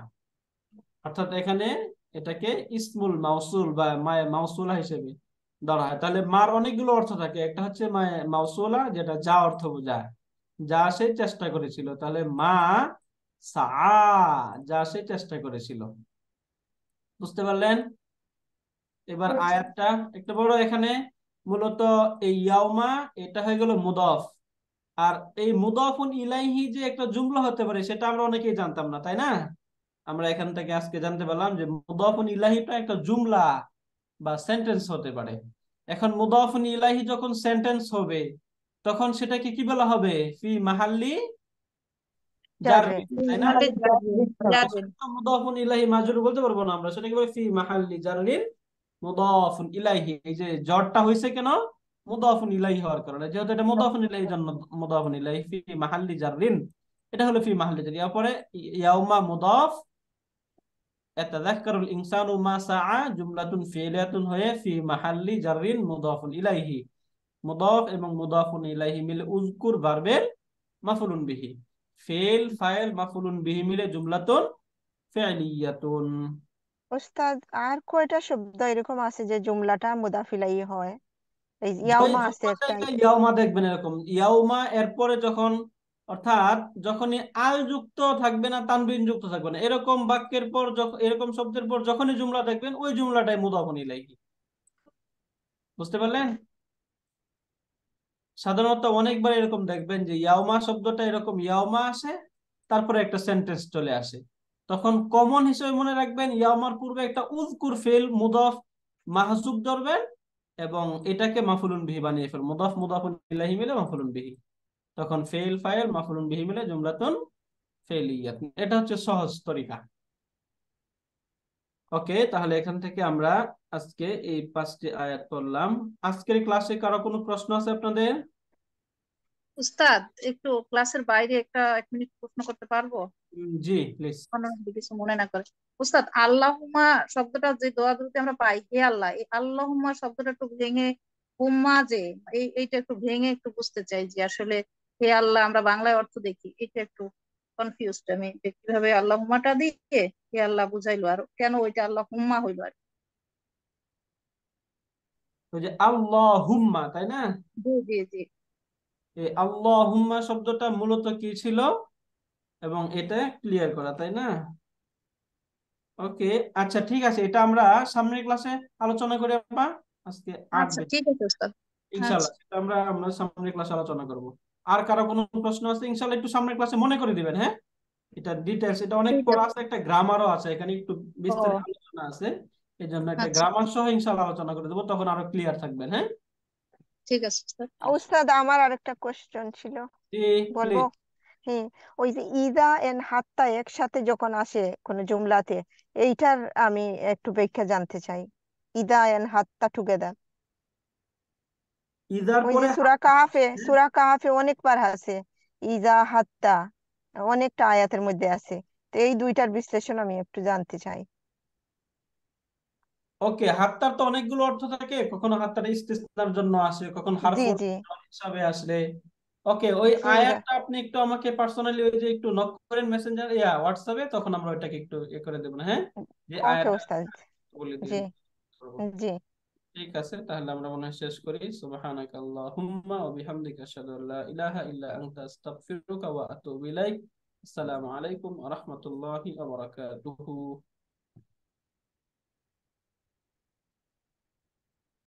অর্থাৎ এখানে এটাকে ইসমুল মাউসুল বা মায়ে মাউসুলা হিসেবে ধরা হয়। তাহলে মার অনেকগুলো অর্থ থাকে, একটা হচ্ছে মায়ে মাউসুলা, যেটা যা অর্থ বোঝায়, যা সে চেষ্টা করেছিল। তাহলে মা সা, যা সে চেষ্টা করেছিল, বুঝতে পারলেন? এবার আয়াতটা একটা বড়, এখানে মূলত এই ইয়াউমা এটা হয়ে গেল মুদাফ। আর এই মুদাফুন ইলাইহি যে একটা জুমলা হতে পারে সেটা আমরা অনেকেই জানতাম না, তাই না? আমরা এখান থেকে আজকে জানতে পারলাম যে মুদাফুন ইলাহিটা একটা জুমলা বা সেন্টেন্স হতে পারে। এখন মুদাফুন ইলাহি যখন সেন্টেন্স হবে তখন সেটাকে কি বলা হবে? ফি মাহাল্লি জাররিন। জাররিন, তাই না? মাহাল্লি জাররিন। তখন জাররিন। তো মুদাফুন ইলাহি মাজরুর বলতে পারবো না আমরা, সেটাকে বলে ফি মাহাল্লি জাররিন মুদাফুন ইলাইহি। এই যে জড়টা হইছে কেন? মুদাফুন ইলাইহি হওয়ার কারণে, যেহেতু এটা মুদাফুন ইলাইহি জন্য মুদাফুন ইলাইহি ফি মাহাল্লি জাররিন, এটা হলো ফি মাহাল্লি জার। এরপরে ইয়াউমা মুদাফ, ইয়াতাযাক্কারুল ইনসানু মা সাআ, জুমলাতুন ফি'লিয়াতুন হয়ে ফি মাহাল্লি জাররিন মুদাফুন ইলাইহি। মুদাফ এবং মুদাফুন ইলাইহি মিলে উযকুর ভার্বের মাফউলুন বিহি। ফেল ফাইল মাফউলুন বিহি মিলে জুমলাতুন ফি'লিয়াতুন। ওস্তাদ আর কয়টা শব্দ এরকম আছে যে জুমলাটা মুদাফিলাই হয়? এই ইয়াউমা আছে জুমার একটা। জায়গায় ইয়াউমা দেখবেন, এরকম ইয়াউমা এরপরে যখন, অর্থাৎ যখনই আল যুক্ত থাকবে না, তানবিন যুক্ত থাকবে না, এরকম বাক্যের পর যখন, এরকম শব্দের পর যখনই জুমলা দেখবেন ওই জুমলাটাই মুদাফুন ইলাইহি, বুঝতে পারলেন? সাধারণত অনেকবার এরকম দেখবেন যে ইয়াউমা শব্দটা এরকম ইয়াউমা আসে, তারপরে একটা সেন্টেন্স চলে আসে। তখন কমন হিসেবে মনে রাখবেন ইয়াউমার পূর্বে একটা উযকুর ফেল মুদাফ মাহজুব ধরবেন এবং এটাকে মাফুলুন বিহি বানিয়ে ফেল, মুদাফ মুদাফুন ইলাইহি মিলে মাফুলুন বিহি, তখন ফেল ফাইল মাফুলুন বিহি মিলে জুমলাতুন ফেলিয়াত। এটা হচ্ছে সহজ তরিকা। ওকে, তাহলে এখান থেকে আমরা আজকে এই 5টি আয়াত পড়লাম। আজকের ক্লাসে কারো কোনো প্রশ্ন আছে আপনাদের? উস্তাদ, একটু ক্লাসের বাইরে এক মিনিট প্রশ্ন করতে পারবো? জি প্লিজ। যদি কিছু মনে না করে। উস্তাদ, আল্লাহুম্মা শব্দটা যে দোয়া দুরুদে আমরা পাই, হে আল্লাহ, এই আল্লাহুম্মা শব্দটা একটু ভেঙে, হুম্মা যে এইটা একটু ভেঙে একটু বুঝতে চাই যে আসলে হে আল্লাহ আমরা বাংলায় অর্থ দেখি, এটা একটু কনফিউজড আমি যে কিভাবে আল্লাহুম্মাটা দিয়ে হে আল্লাহ বুঝাইলো আর কেন ওইটা আল্লাহুম্মা হইলো আর কি। ওই যে আল্লাহুম্মা, তাই না? জি জি জি। এই আল্লাহুম্মা শব্দটা মূলত কি ছিল এবং এটা ক্লিয়ার করা, তাই না? ওকে, আচ্ছা ঠিক আছে, এটা আমরা সামনের ক্লাসে আলোচনা করি আপা। আজকে আর আচ্ছা বেশি, ঠিক আছে উস্তাদ। আচ্ছা ইনশাআল্লাহ সেটা আমরা আমরা সামনের ক্লাসে আলোচনা করব। আর কারো কোনো প্রশ্ন আছে ইনশাআল্লাহ একটু সামনের ক্লাসে মনে করে দিবেন, হ্যাঁ? এটা ডিটেলস, এটা অনেক ঠিক পড়া আছে। আছে, একটা গ্রামারও আছে এখানে, একটু বিস্তারিত ও আলোচনা আছে। এই জন্য একটা আচ্ছা, গ্রামার সহ ইনশাআল্লাহ আলোচনা করে দেবো, তখন আরো ক্লিয়ার থাকবেন, হ্যাঁ? ঠিক আছে উস্তাদ। আচ্ছা, উস্তাদ, আমার আরেকটা কোশ্চেন ছিল, জি বলবো? প্লিজ। হ্যাঁ, ওই যে ইদা এন্ড হাত্তা একসাথে যখন আসে কোনো জুমলাতে, এইটার আমি একটু ব্যাখ্যা জানতে চাই। ইদা এন্ড হাত্তা টুগেদার, ইজার ওই যে পরে সূরা কাহাফে অনেকবার আছে ইদা হাত্তা, অনেকটা আয়াতের মধ্যে আছে। তো এই দুইটার বিশ্লেষণ আমি একটু জানতে চাই। ওকে, হাত্তার তো অনেকগুলো অর্থ থাকে, কখনো হাত্তার ইস্তিসনার জন্য আসে, কখন জি হারফুল জি হিসাবে আসলে। ওকে, ওই জি আয়াতটা আপনি একটু আমাকে পার্সোনালি ওই যে একটু নক করেন মেসেঞ্জার হোয়াটসঅ্যাপে, তখন আমরা ওইটাকে একটু করে দেবো না, হ্যাঁ? যে ওকে আয়াতটা উস্তাদ। বলে জি দিবেন। জি। ঠিক আছে, তাহলে আমরা মনে হয় শেষ করি। সুবহানাকা আল্লাহুম্মা ওয়া বিহামদিকা আশহাদু আল্লা ইলাহা ইল্লা আনতা আস্তাগফিরুকা ওয়া আতুবু ইলাইক। আসসালামু আলাইকুম ওয়া রাহমাতুল্লাহি ওয়া বারাকাতুহু।